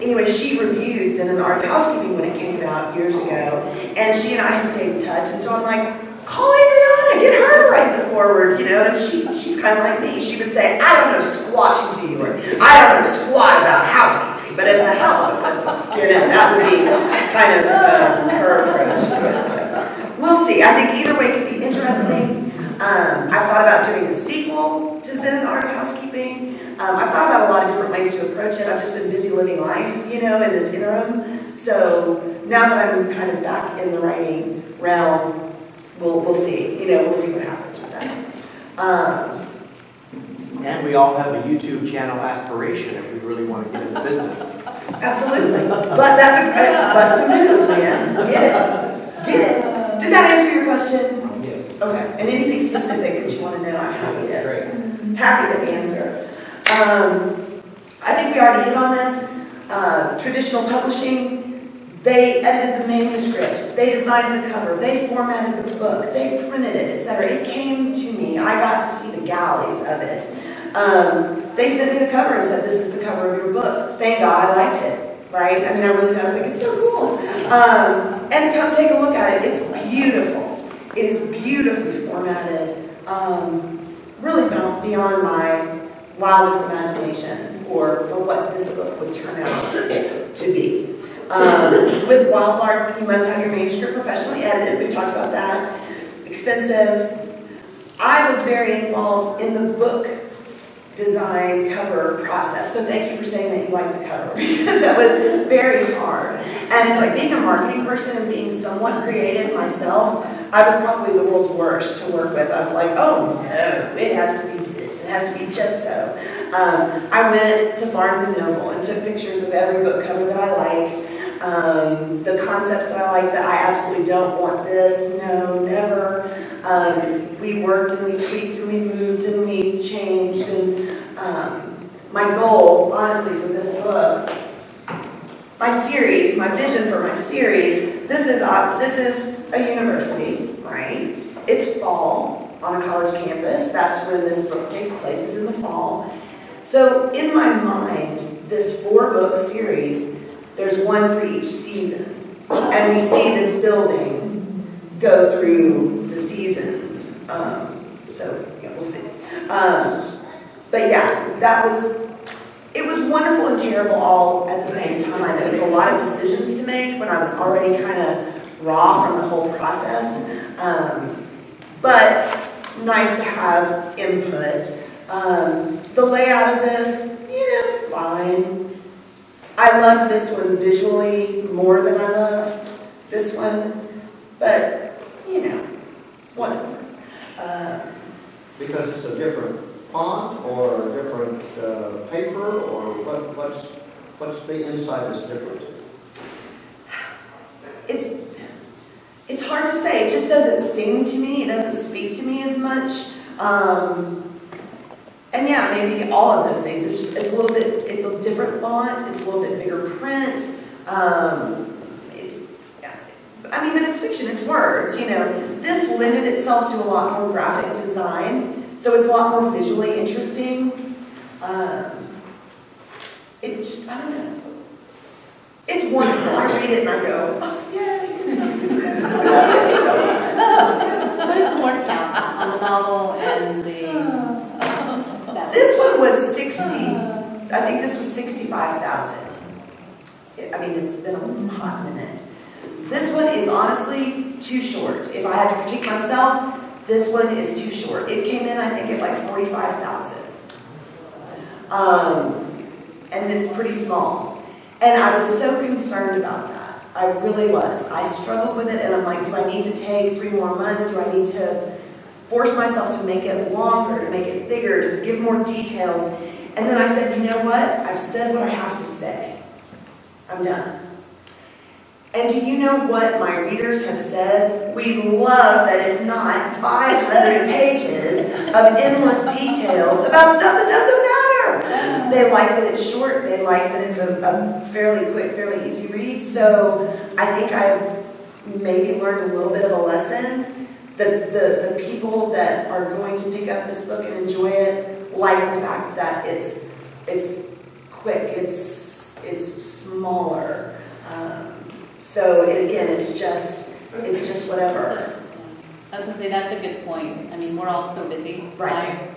anyway, she reviewed Zen and the Art of Housekeeping when it came out years ago, and she and I have stayed in touch, and so I'm like, call Adriana, get her to write the foreword, you know, and she's kind of like me. She would say, I don't know squat, she's New York, I don't know squat about housekeeping, but it's a hell of a good book, you know, that would be kind of her approach to it. So we'll see. I think either way could be interesting. I've thought about doing a sequel to Zen and the Art of Housekeeping. I've thought about a lot of different ways to approach it. I've just been busy living life, you know, in this interim. So now that I'm kind of back in the writing realm, we'll see. You know, we'll see what happens with that. And we all have a YouTube channel aspiration if we really want to get into business. Absolutely. But that's a bust a move, man. Get it. Get it. Did that answer your question? Yes. Okay. And anything specific that you want to know, I'm Great. happy to answer. I think we already hit on this. Traditional publishing, they edited the manuscript, they designed the cover, they formatted the book, they printed it, etc. It came to me. I got to see the galleys of it. They sent me the cover and said, this is the cover of your book. Thank God I liked it, right? I mean, I really, I was like, it's so cool. And come take a look at it. It's beautiful. It is beautifully formatted. Really beyond my wildest imagination for what this book would turn out to be. With Wildlark, you must have your manuscript professionally edited. We've talked about that. Expensive. I was very involved in the book design cover process. So thank you for saying that you like the cover, because that was very hard. And it's like being a marketing person and being somewhat creative myself, I was probably the world's worst to work with. I was like, oh no, it has to be this, it has to be just so. I went to Barnes & Noble and took pictures of every book cover that I liked, the concepts that I liked that I absolutely don't want this, no, never. We worked and we tweaked and we moved and we changed. And my goal, honestly, for this book, my series, my vision for my series, this is a university, right? It's fall on a college campus. That's when this book takes place, is in the fall. So in my mind, this 4-book series, there's one for each season. And we see this building go through the seasons. So yeah, we'll see. But yeah, it was wonderful and terrible all at the same time. It was a lot of decisions to make when I was already kind of raw from the whole process. But nice to have input. The layout of this, fine. I love this one visually more than I love this one, but, whatever. Because it's a different font or a different paper, or what's the inside that's different? It's hard to say. It just doesn't sing to me. It doesn't speak to me as much. And yeah, maybe all of those things. It's a little bit. It's a different font. It's a little bit bigger print. But it's fiction. It's words. This lended itself to a lot more graphic design So it's a lot more visually interesting. It just, I don't know. It's wonderful. I read it and I go, oh, yay, it's so good. I love it so much. What is the word count on the novel and the? This one was 60, I think this was 65,000. I mean, it's been a hot minute. This one is honestly too short. If I had to critique myself, this one is too short. It came in, I think, at like 45,000. And it's pretty small. And I was so concerned about that. I really was. I struggled with it, and I'm like, do I need to take 3 more months? Do I need to force myself to make it longer, to make it bigger, to give more details? And then I said, you know what? I've said what I have to say. I'm done. And do you know what my readers have said? We love that it's not 500 pages of endless details about stuff that doesn't matter. They like that it's short. They like that it's a fairly quick, fairly easy read. So I think I've maybe learned a little bit of a lesson. The people that are going to pick up this book and enjoy it like the fact that it's quick, it's smaller. So again, it's just whatever. I was going to say, that's a good point. I mean, we're all so busy. Right.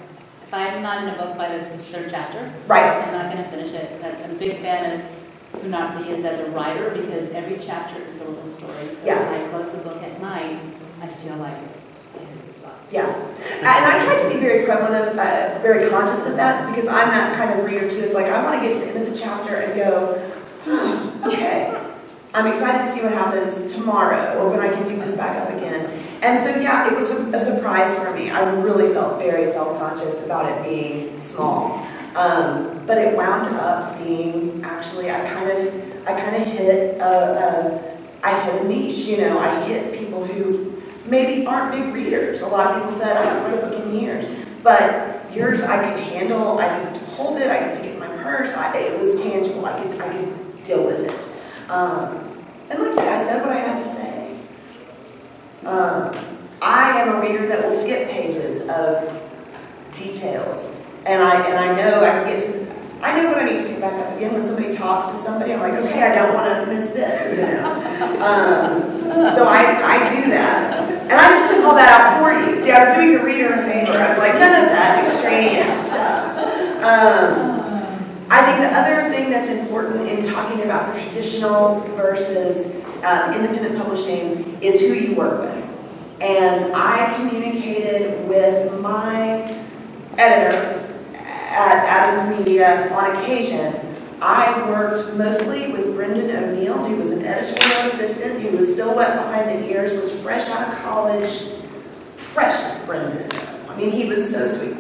If I'm not in a book by this 3rd chapter, Right. I'm not going to finish it. I'm a big fan of who Narthi is as a writer, because every chapter is a little story. So Yeah. when I close the book at night, I feel like I hit the spot. Yeah, and I try to be very prevalent of, very conscious of that, because I'm that kind of reader too. It's like I want to get to the end of the chapter and go, okay, I'm excited to see what happens tomorrow or when I can pick this back up again. And so yeah, it was a surprise for me. I really felt very self-conscious about it being small, but it wound up being actually I kind of hit I hit a niche. You know, I hit people who maybe aren't big readers. A lot of people said, I haven't read a book in years. But yours I could handle, I could hold it, I could stick it in my purse. It was tangible, I could deal with it. And like I said what I had to say. I am a reader that will skip pages of details. And I know I can get to, I know when I need to pick back up again. When somebody talks to somebody, I'm like, okay, I don't want to miss this, you know. So I do that. And I just took all that out for you. See, I was doing the reader a favor. I was like, none of that extraneous stuff. I think the other thing that's important in talking about the traditional versus independent publishing is who you work with. And I communicated with my editor at Adams Media on occasion. I worked mostly with Brendan O'Neill, who was an editorial assistant, who was still wet behind the ears, was fresh out of college. Precious Brendan. I mean, he was so sweet.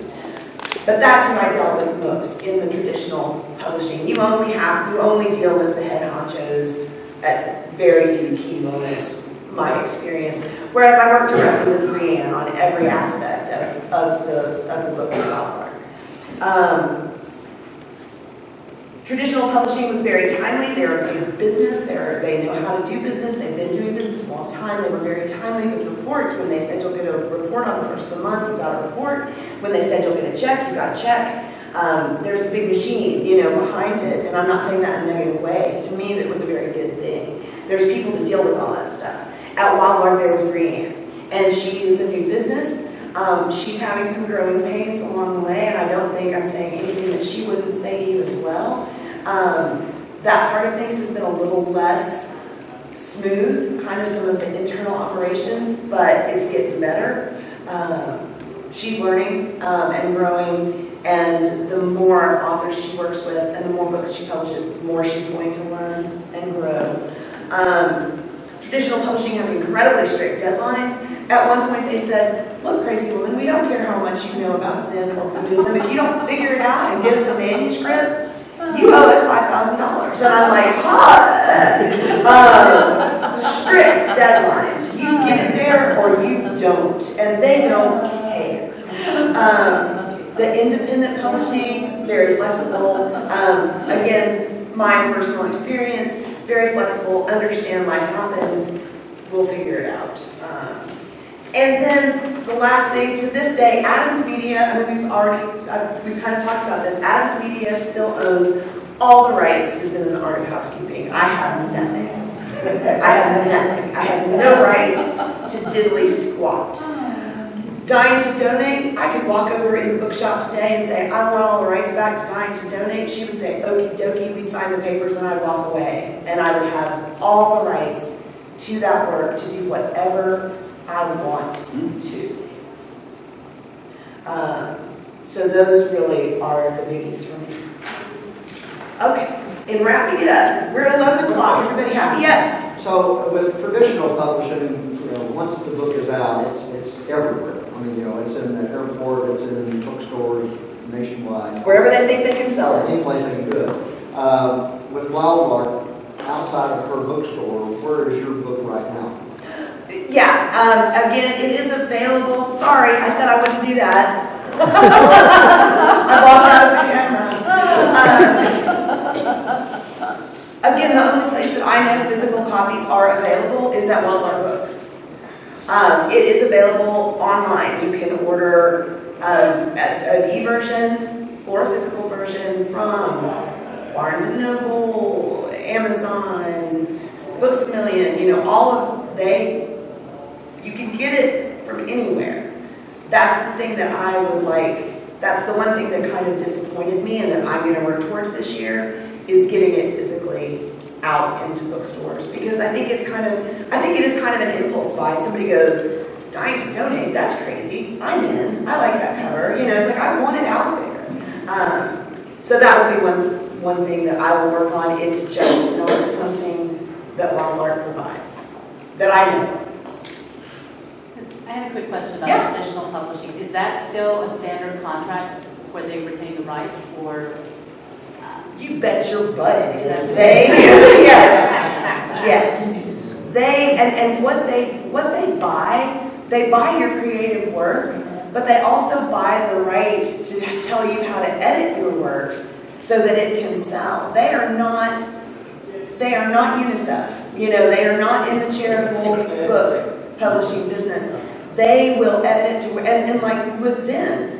But that's who I dealt with most in the traditional publishing. You only deal with the head honchos at very few key moments, my experience. Whereas I worked directly with Brianne on every aspect of the book of Wildmark. Traditional publishing was very timely. They're a big business. They know how to do business. They've been doing business a long time. They were very timely with reports. When they said you'll get a report on the first of the month, you got a report. When they said you'll get a check, you got a check. There's a big machine, behind it. And I'm not saying that in a negative way. To me, that was a very good thing. There's people to deal with all that stuff. At Wildmark, there was Brianne. And she is a new business. She's having some growing pains along the way, and I don't think I'm saying anything that she wouldn't say to you as well. That part of things has been a little less smooth, kind of some of the internal operations, but it's getting better. She's learning and growing, and the more authors she works with and the more books she publishes, the more she's going to learn and grow. Traditional publishing has incredibly strict deadlines. At one point they said, look, crazy woman, we don't care how much you know about Zen or Buddhism. If you don't figure it out and get us a manuscript, you owe us $5,000. And I'm like, strict deadlines. You get it there or you don't. And they don't care. The independent publishing, very flexible. Again, my personal experience, very flexible, understand life happens, we'll figure it out. And then the last thing, to this day, Adams Media, I mean, we've kind of talked about this, Adams Media still owns all the rights to Zen and Art Housekeeping. I have nothing. I have nothing. I have no rights to diddly squat. Dying to Donate, I could walk over in the bookshop today and say, I want all the rights back to Dying to Donate. She would say, okie dokie, we'd sign the papers and I'd walk away. And I would have all the rights to that work to do whatever I want to. So those really are the biggies for me. Okay, in wrapping it up, we're at 11 o'clock. Everybody happy? Yes? So with traditional publishing, once the book is out, it's everywhere. I mean, it's in the airport, it's in bookstores nationwide. Wherever they think they can sell it. Any place they can do it. With Wildlark, outside of her bookstore, where is your book right now? Yeah, again, it is available. Sorry, I said I wouldn't do that. I walked out of the camera. Again, the only place that I know physical copies are available is at Wildlark Books. It is available online. You can order an e-version or a physical version from Barnes & Noble, Amazon, Books A Million, you can get it from anywhere. That's the thing that I would like, that's the one thing that kind of disappointed me and that I'm going to work towards this year is getting it physically out into bookstores, because I think it is kind of an impulse buy. Somebody goes, Dying to Donate, that's crazy. I'm in. I like that cover. It's like I want it out there. So that would be one thing that I will work on. It's just not something that Wildlark provides that I know. I had a quick question about traditional publishing. Is that still a standard contract where they retain the rights, or? You bet your butt it is. Yes. And what they buy your creative work, but they also buy the right to tell you how to edit your work so that it can sell. They are not UNICEF. They are not in the charitable book publishing business. They will edit it to, and like with Zen,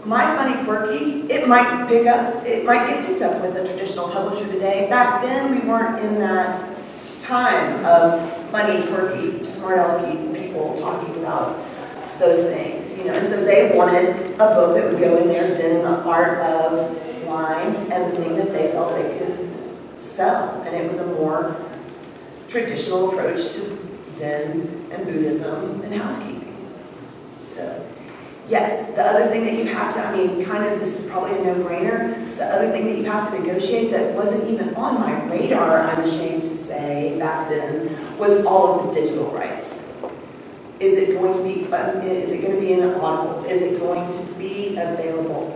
My Funny Quirky, it might get picked up with a traditional publisher today. Back then, we weren't in that time of funny, quirky, smart alecky people talking about those things, And so they wanted a book that would go in there, Zen and the Art of Wine, and the thing that they felt they could sell. And it was a more traditional approach to Zen and Buddhism and housekeeping. So, yes, the other thing that you have to, this is probably a no-brainer, the other thing that you have to negotiate that wasn't even on my radar, I'm ashamed to say, back then, was all of the digital rights. Is it going to be in an Audible? Is it going to be available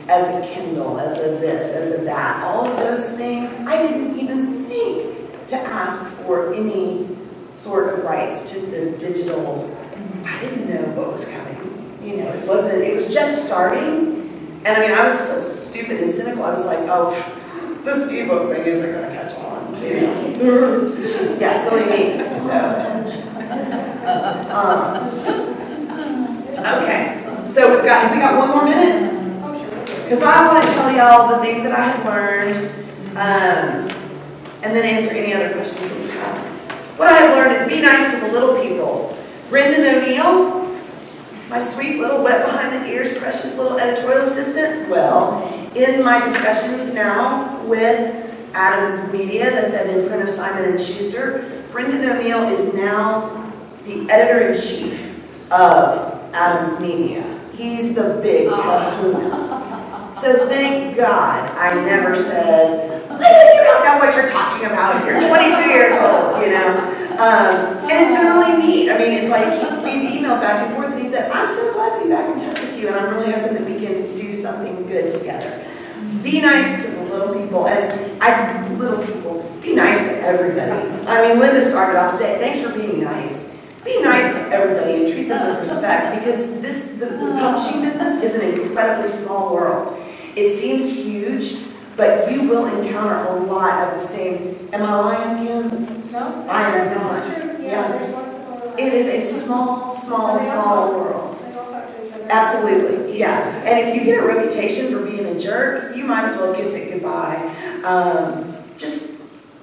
as a Kindle, as a this, as a that? All of those things, I didn't even think to ask for any sort of rights to the digital. I didn't know what was coming. It was just starting. And I was still so stupid and cynical. I was like, oh, this ebook thing isn't going to catch on. Yeah, silly me. Okay. So we got one more minute? Because I want to tell y'all the things that I have learned, and then answer any other questions that you have. What I have learned is be nice to the little people. Brendan O'Neill, my sweet little wet behind the ears, precious little editorial assistant. Well, in my discussions now with Adams Media, that's an imprint of Simon & Schuster, Brendan O'Neill is now the editor-in-chief of Adams Media. He's the big kahuna. So thank God I never said, Brendan, you don't know what you're talking about. You're 22 years old, And it's been really neat. It's like we've emailed back and forth, and he said, I'm so glad to be back in touch with you, and I'm really hoping that we can do something good together. Be nice to the little people, and I said, little people, be nice to everybody. Linda started off today, thanks for being nice. Be nice to everybody and treat them with respect, because the publishing business is an incredibly small world. It seems huge, but you will encounter a lot of the same. Am I lying, Kim? No? I am not. Yeah, there's lots of It is a small, small, small world. They all talk to each other. Absolutely, yeah. And if you get a reputation for being a jerk, you might as well kiss it goodbye. Just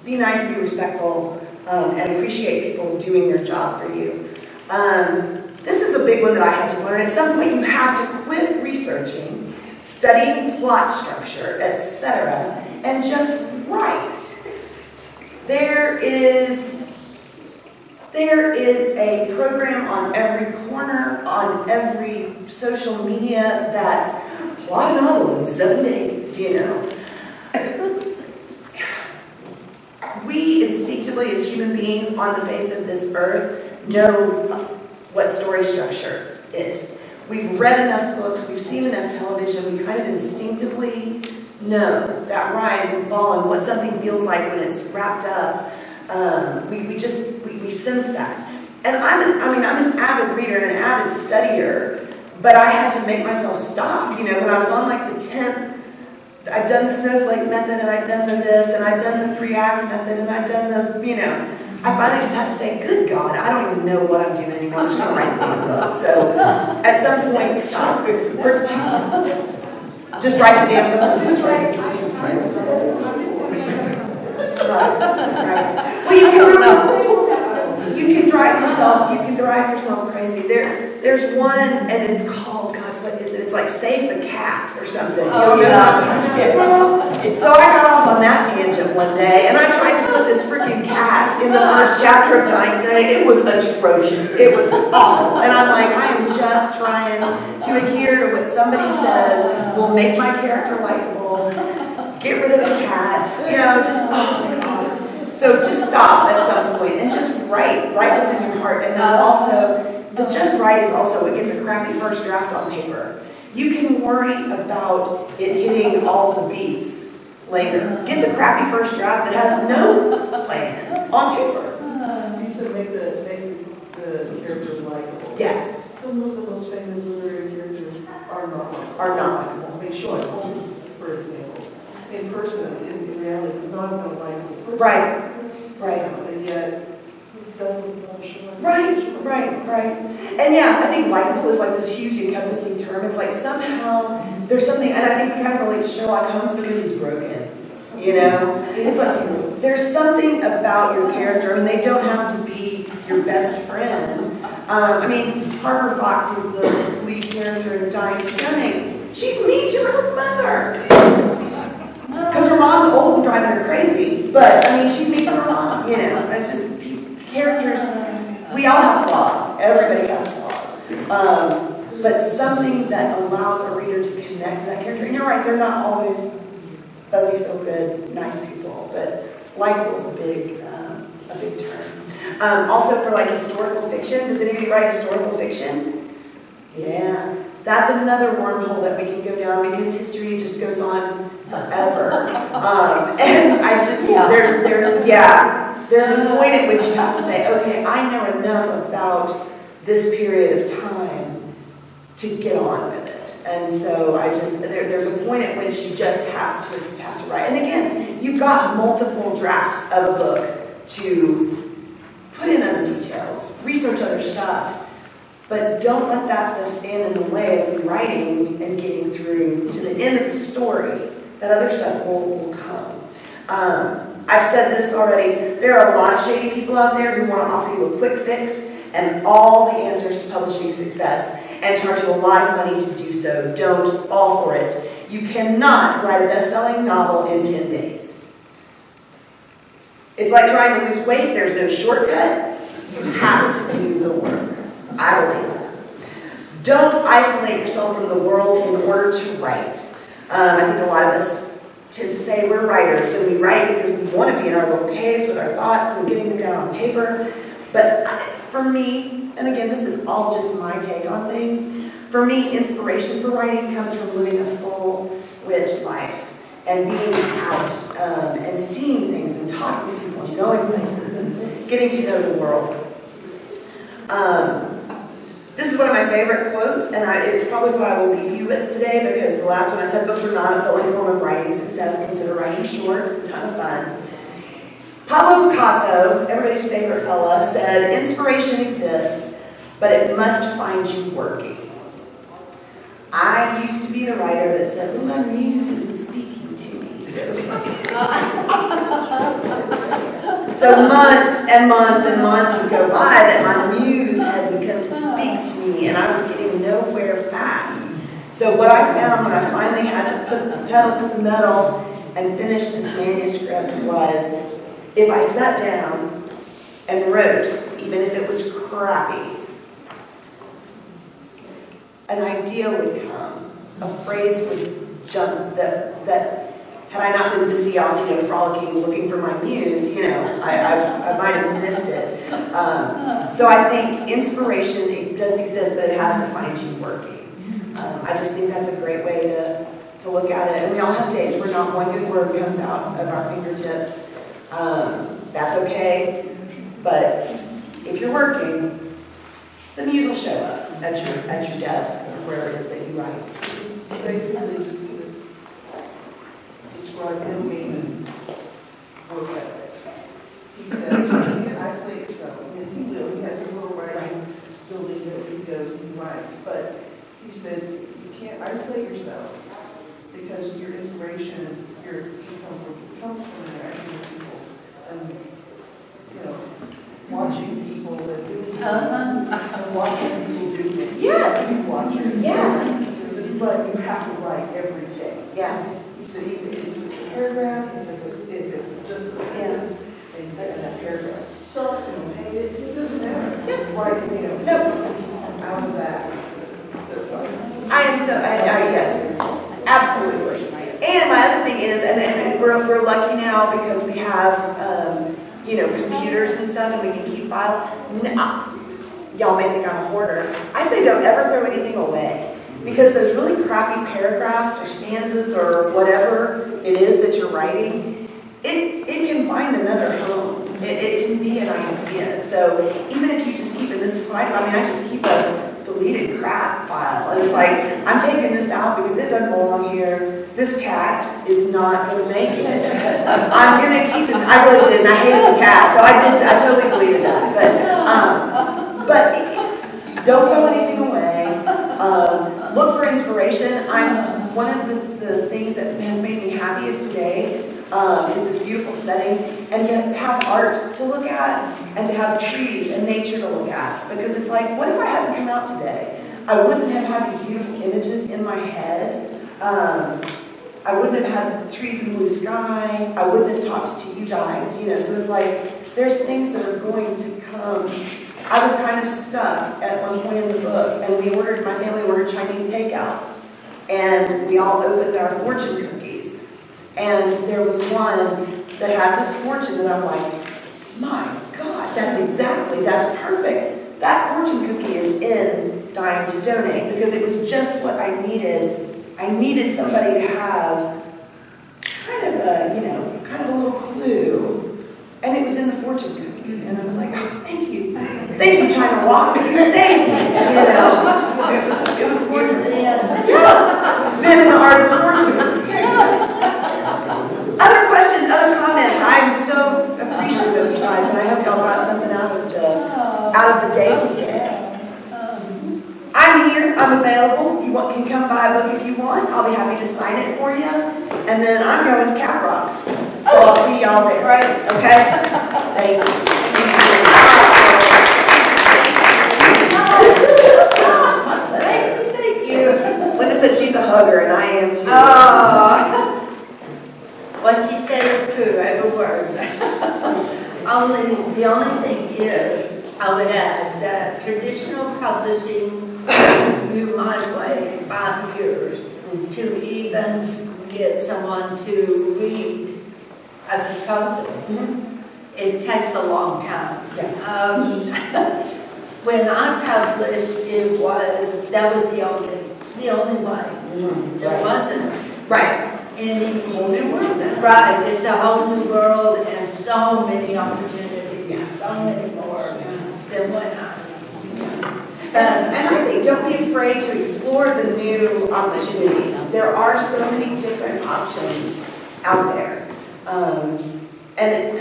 be nice and be respectful, and appreciate people doing their job for you. This is a big one that I had to learn. At some point, you have to quit researching, studying plot structure, etc., and just write. There is a program on every corner, on every social media that's plot a novel in 7 days, you know. We instinctively, as human beings on the face of this earth, know what story structure is. We've read enough books, we've seen enough television, we kind of instinctively know that rise and fall and what something feels like when it's wrapped up. We sense that. And I'm an avid reader and an avid studier, but I had to make myself stop. You know, when I was on like the 10th, I'd done the snowflake method, and I'd done the this, and I'd done the 3-act method, and I'd done the, you know, I finally just had to say, good God, I don't even know what I'm doing anymore. I'm just going to write the book. So at some point, stop. Just write the damn book. Just write. Right. Well, you can drive yourself crazy. There's one, and it's called, God, what is it? It's like Save the Cat or something. Do you know what I'm talking about? So I got off on that tangent one day, and I tried to put this freaking cat in the first chapter of Dying Today. It was atrocious. It was awful. And I'm like, I am just trying to adhere to what somebody says will make my character likable, get rid of the cat, you know, just, oh my God. So just stop at some point and just write what's in your heart. And that's also, the just write is also what gets a crappy first draft on paper. You can worry about it hitting all the beats later. Get the crappy first draft that has no plan on paper. You said make the characters likable. Yeah. Some of the most famous literary characters are not likable. Make sure, Holmes, for example, in person, in reality, not a likable person. Right. And yet, doesn't show us. Right. And yeah, I think likable is like this huge encompassing term. It's like somehow there's something, and I think we kind of relate to Sherlock Holmes because he's broken. You know? It's like there's something about your character. I mean, they don't have to be your best friend. I mean, Harper Fox, who's the lead character in Dying Today, she's mean to her mother. Because her mom's old and driving her crazy. But, I mean, she's mean to her mom, you know. It's just characters, we all have flaws. Everybody has flaws. But something that allows a reader to connect to that character. And you're right, they're not always fuzzy, feel-good, nice people. But likable is a big term. Also for like historical fiction, does anybody write historical fiction? Yeah. That's another wormhole that we can go down because history just goes on forever. And I just, there's a point at which you have to say, okay, I know enough about this period of time to get on with it. And so there's a point at which you just have to write. And again, you've got multiple drafts of a book to put in other details, research other stuff. But don't let that stuff stand in the way of you writing and getting through to the end of the story. That other stuff will come. I've said this already. There are a lot of shady people out there who want to offer you a quick fix and all the answers to publishing success and charge you a lot of money to do so. Don't fall for it. You cannot write a best-selling novel in 10 days. It's like trying to lose weight. There's no shortcut. You have to do the work. I believe that. Don't isolate yourself from the world in order to write. I think a lot of us tend to say we're writers, and we write because we want to be in our little caves with our thoughts and getting them down on paper. But for me, and again, this is all just my take on things, for me, inspiration for writing comes from living a full, rich life and being out and seeing things and talking to people and going places and getting to know the world. This is one of my favorite quotes, and it's probably what I will leave you with today because the last one I said, books are not the only form of writing success. Consider writing short, a ton of fun. Pablo Pablo Picasso, everybody's favorite fella, said, "Inspiration exists, but it must find you working." I used to be the writer that said, "Well, my muse isn't speaking to me." So months and months and months would go by that my muse hadn't come to speak to me, and I was getting nowhere fast. So what I found when I finally had to put the pedal to the metal and finish this manuscript was, if I sat down and wrote, even if it was crappy, an idea would come, a phrase would jump that had I not been busy off, frolicking, looking for my muse, I might have missed it. So I think inspiration, it does exist, but it has to find you working. I just think that's a great way to look at it. And we all have days where not one good word comes out of our fingertips. That's okay, but if you're working, the muse will show up at your desk or where it is that you write. Basically, just describe Bill Gaiman's work ethic. He said, you can't isolate yourself. And he will. He has his little writing building that he goes and he writes. But he said, you can't isolate yourself because your inspiration, comes from interacting with people. And, watching people that do things. And watching people do things. Yes. You watch it. Yes. He says, but you have to write every day. Yeah. He said, even if it's a paragraph, if it's just a sentence, and that paragraph sucks and you hate it doesn't matter. Yeah. Write, No. out of that. I am so, yes, absolutely. And my other thing is, and we're lucky now because we have, computers and stuff, and we can keep files. Y'all may think I'm a hoarder. I say don't ever throw anything away, because those really crappy paragraphs or stanzas or whatever it is that you're writing, it can find another home. It can be an idea. So even if you just keep it, this is what I do. I just keep a deleted crap file. And it's like, I'm taking this out because it doesn't belong here. This cat is not going to make it. I'm going to keep it. I really did, and I hated the cat, so I totally deleted that. But don't throw anything away. Look for inspiration. One of the things that has made me happiest today is this beautiful setting, and to have art to look at, and to have trees and nature to look at. Because it's like, what if I hadn't come out today? I wouldn't have had these beautiful images in my head. I wouldn't have had trees and blue sky. I wouldn't have talked to you guys. So it's like, there's things that are going to come. I was kind of stuck at one point in the book, and my family ordered Chinese takeout, and we all opened our fortune cookies. And there was one that had this fortune that I'm like, my God, that's perfect. That fortune cookie is in Dying to Donate, because it was just what I needed. I needed somebody to have kind of a little clue. And it was in the fortune cookie. And I was like, oh, thank you. Thank you, China Walk. You saved me. It was fortune. Yeah. Zen in the art of the fortune cookie. Other questions, other comments? I'm so appreciative of you guys, and I hope y'all got something out of the day today. I'm here, I'm available. You can come buy a book if you want. I'll be happy to sign it for you. And then I'm going to Caprock. So I'll see y'all there. Right. Okay? Thank you. Thank you. Linda said she's a hugger, and I am too. Oh. What she said is true, every word. The only thing is, I would add that traditional publishing you might wait 5 years to even get someone to read a proposal. Mm-hmm. It takes a long time. Yeah. When I published, that was the only way. Mm-hmm. There wasn't Right. any. It's a whole new world now. Right, it's a whole new world and so many opportunities, Yeah. so many more than when I. And I think don't be afraid to explore the new opportunities. There are so many different options out there. And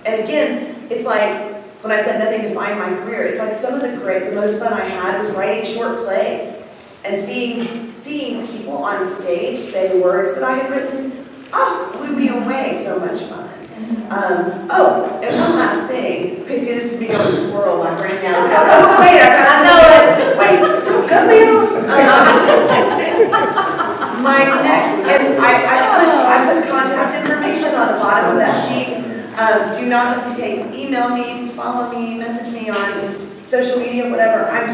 And again, it's like, when I said nothing defined my career, it's like some of the most fun I had was writing short plays and seeing people on stage say words that I had written, blew me away. So much fun. And one last thing. Okay, see, this is me going squirrel. My brain now is going, oh, wait, I know it. Wait, don't cut me off. My next, and I put contact information on the bottom of that sheet. Do not hesitate. Email me, follow me, message me on social media, whatever. I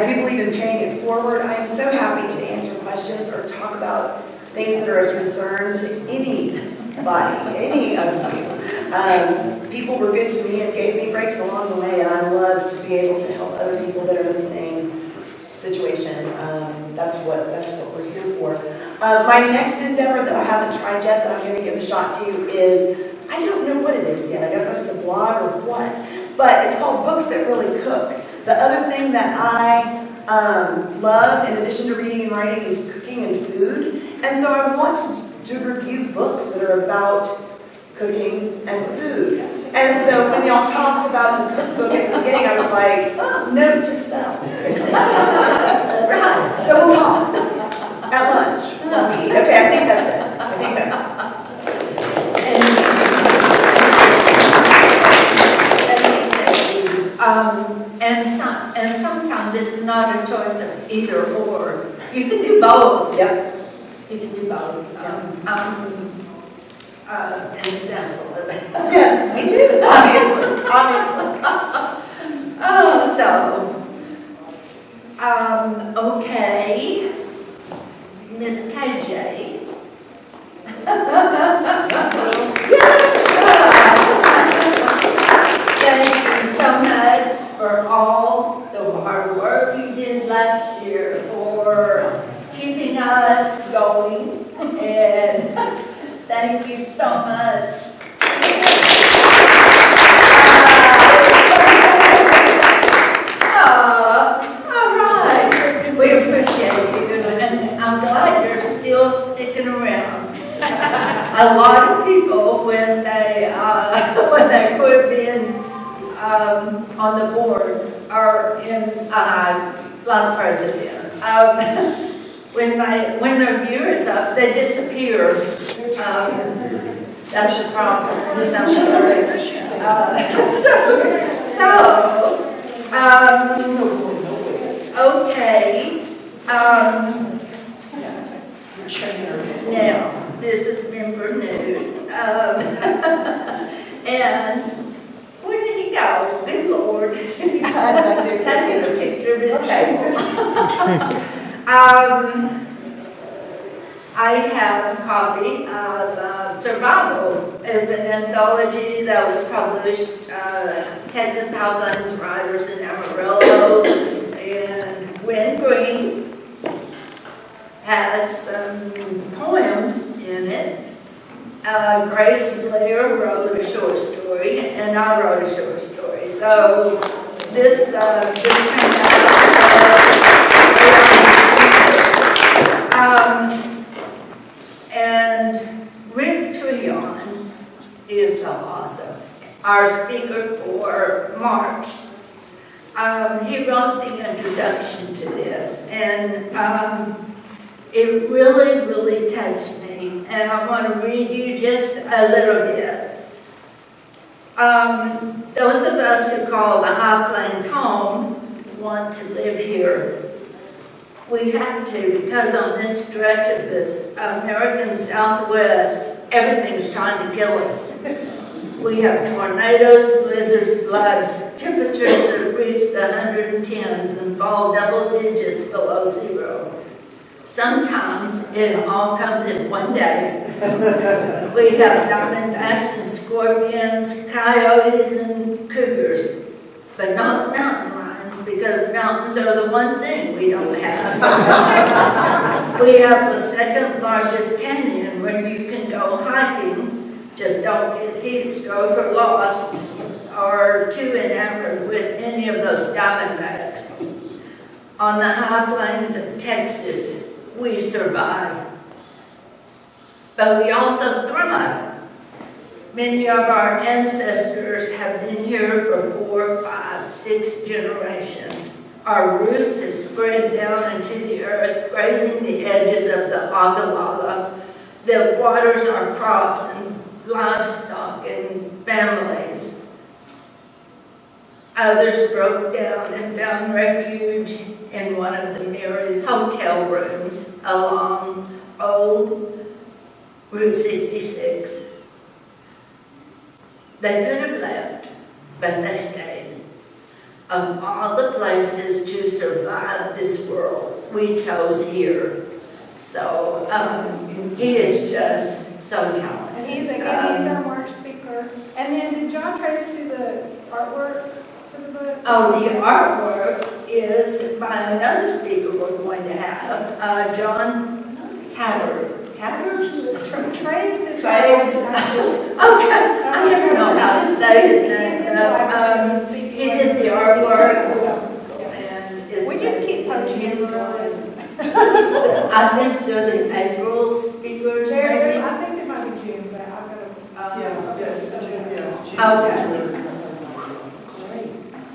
do believe in paying it forward. I am so happy to answer questions or talk about things that are of concern to anybody, any of you. People were good to me and gave me breaks along the way, and I love to be able to help other people that are in the same situation. That's what we're here for. My next endeavor that I haven't tried yet that I'm going to give a shot to is, I don't know what it is yet. I don't know if it's a blog or what, but it's called Books That Really Cook. The other thing that I love, in addition to reading and writing, is cooking and food. And so I want to review books that are about cooking and food. And so when y'all talked about the cookbook at the beginning, I was like, note to self. Right. So we'll talk at lunch when we eat. Okay, I think that's it. And sometimes it's not a choice of either or. You can do both. Yep. You can do both. An example of that. Yes, me too. Obviously. Okay. Miss KJ. Thank you so much for all the hard work you did last year for keeping us going, and thank you so much. All right, we appreciate you, and I'm glad you're still sticking around. A lot of people, when they quit being on the board or in club president, when their year is up, they disappear. That's a problem in some areas. Okay. Now, this is member news. And where did he go? Good Lord. He's hiding back there. Taking a picture of his table. I have a copy of Survival. It's an anthology that was published, Texas Highlands Writers in Amarillo, and Gwen Green has some poems in it. Grace Blair wrote a short story, and I wrote a short story. So this turned out. And Rick Trion is so awesome. Our speaker for March. He wrote the introduction to this, and it really, really touched me. And I want to read you just a little bit. Those of us who call the High Plains home want to live here. We have to, because on this stretch of this American Southwest, everything's trying to kill us. We have tornadoes, blizzards, floods, temperatures that reach the 110s and fall double digits below zero. Sometimes it all comes in one day. We have diamondbacks and scorpions, coyotes and cougars, but not mountain lions, because mountains are the one thing we don't have. We have the second largest canyon where you can go hiking. Just don't get heat stroke or lost or too enamored with any of those diamondbacks. On the high plains of Texas, we survive. But we also thrive. Many of our ancestors have been here for 4, 5, 6 generations. Our roots have spread down into the earth, grazing the edges of the Ogallala that waters our crops and livestock and families. Others broke down and found refuge in one of the myriad hotel rooms along Old Route 66. They could have left, but they stayed. Of all the places to survive this world, we chose here. So he is just so talented. And he's our March speaker. And then did John Travis do the artwork for the book? Oh, the artwork is by another speaker we're going to have, John Tatters? Traves is Traves. Okay, I never know how to say his name. He did the artwork, and it's We just keep punching his his drawings. I think they're the April speakers, maybe. I think it might be June, but I've got to. Yeah, it's June.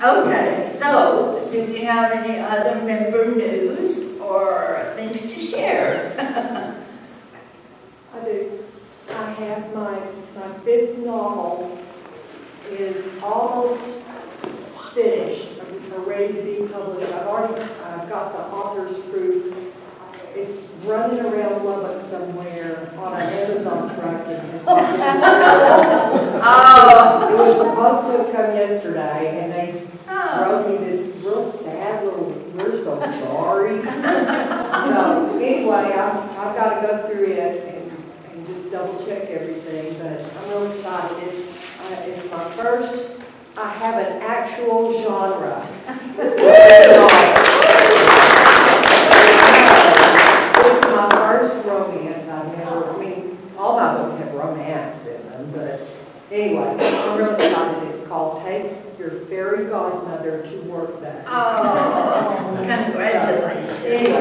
Okay, so do we have any other member news or things to share? I do. I have my 5th novel is almost finished, ready to be published. I've got the author's proof. It's running around Lubbock somewhere on an Amazon truck. Oh. It was supposed to have come yesterday, and they Oh. wrote me this real sad little, "We're so sorry." So anyway, I've got to go through it and just double check everything, but I'm real excited. It's my first. I have an actual genre. It's my first romance. All my books have romance in them, but anyway, I'm really excited. It's called Take Your Fairy Godmother to Work Day. Oh, congratulations.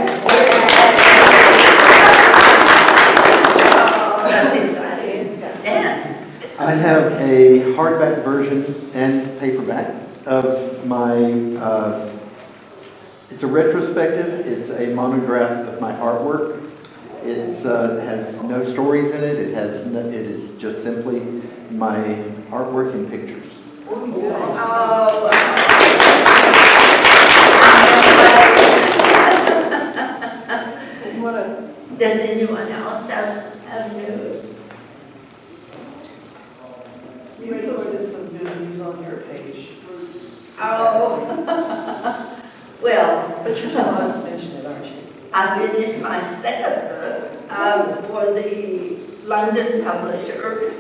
Oh, that's exciting. And I have a hardback version and paperback of my, it's a retrospective, it's a monograph of my artwork. It has no stories in it, it is just simply my artwork and pictures. oh, does anyone else have news? You posted some good news on your page. Oh, well, But you're telling us to mention it, aren't you? I finished my second book for the London publisher.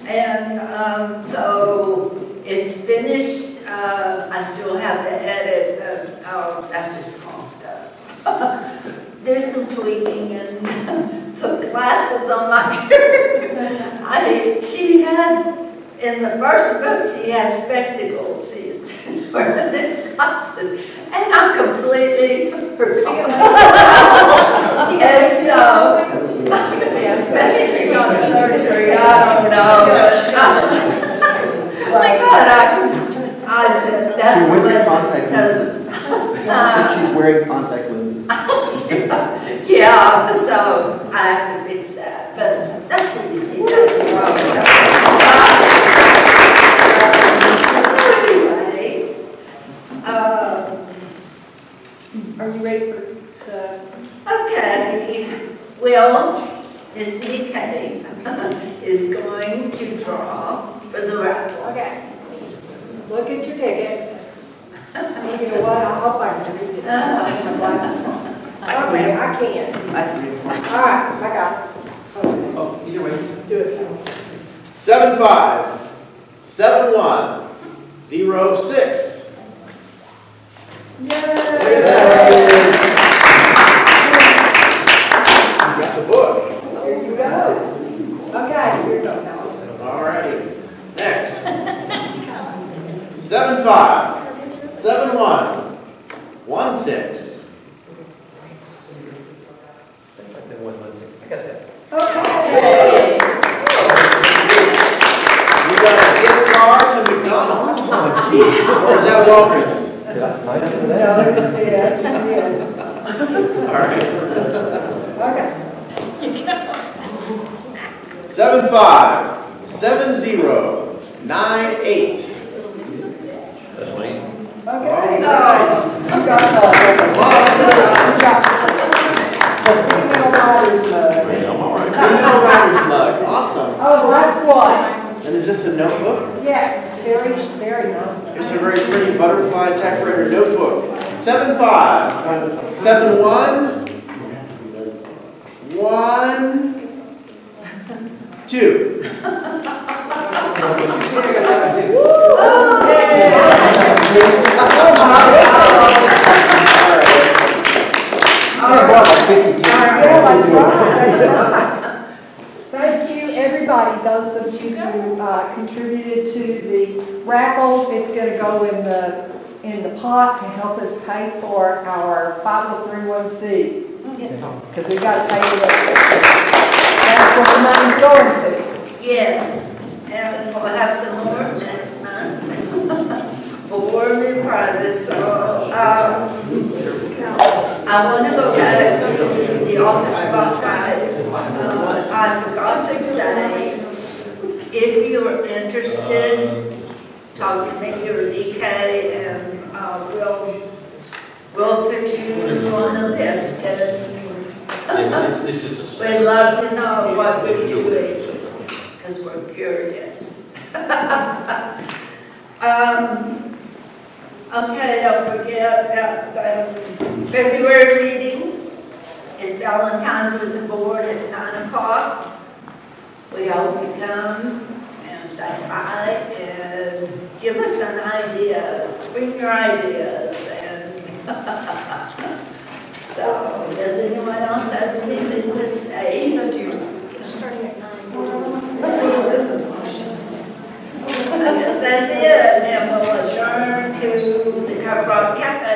And so it's finished. I still have to edit. That's just small stuff. Do some tweaking and put glasses on my character. She had, in the first book, she has spectacles. She's wearing this constant. And I completely forgot. And so, maybe she got surgery, I don't know. But like that, that's She's a wearing lesson contact lenses. She's wearing contact lenses. Yeah, so I have to fix that. But that's easy. That's wrong. Anyway, Are you ready for the... okay. Well, Miss Nikki is going to draw for the raffle. Okay. Look at your tickets. You know what? I hope I can read it. My glasses on. Okay, I can. All right, I got it. Okay. Oh, either way. Do it. 75 71 06. Yay! Look at that. You got the book. Here you go. Okay, here you go, Helen. All righty. Next. 75 71 16. I said 116. I got that. Okay. McDonald's? Or is that Walgreens? Did I sign up for No, that? it's a yes, yes. All right. Okay. 757098. Okay. All You right. got Female riders mug. Female Riders mug. Awesome. Oh, last one. And is this a notebook? Yes, very, very nice. It's a very pretty butterfly typewriter notebook. 757112. Yeah, that's right. Thank you, everybody, those of you who contributed to the raffle. It's going to go in the pot to help us pay for our 501c. Because we got to pay for that. That's what the money's going to. Yes, and we'll have some more next month. 4 new prizes, so, I want to go back to the office spotlight. I forgot to say, if you're interested, talk to me or DK, and we'll put you on the list. And we'd love to know what we're doing, because we're curious. Okay, don't forget that the February meeting is Valentine's with the board at 9 o'clock. We hope you come and say hi and give us an idea, bring your ideas. And so, does anyone else have anything to say? Starting at 9. I guess that's it, and we'll adjourn to the Car Cafe.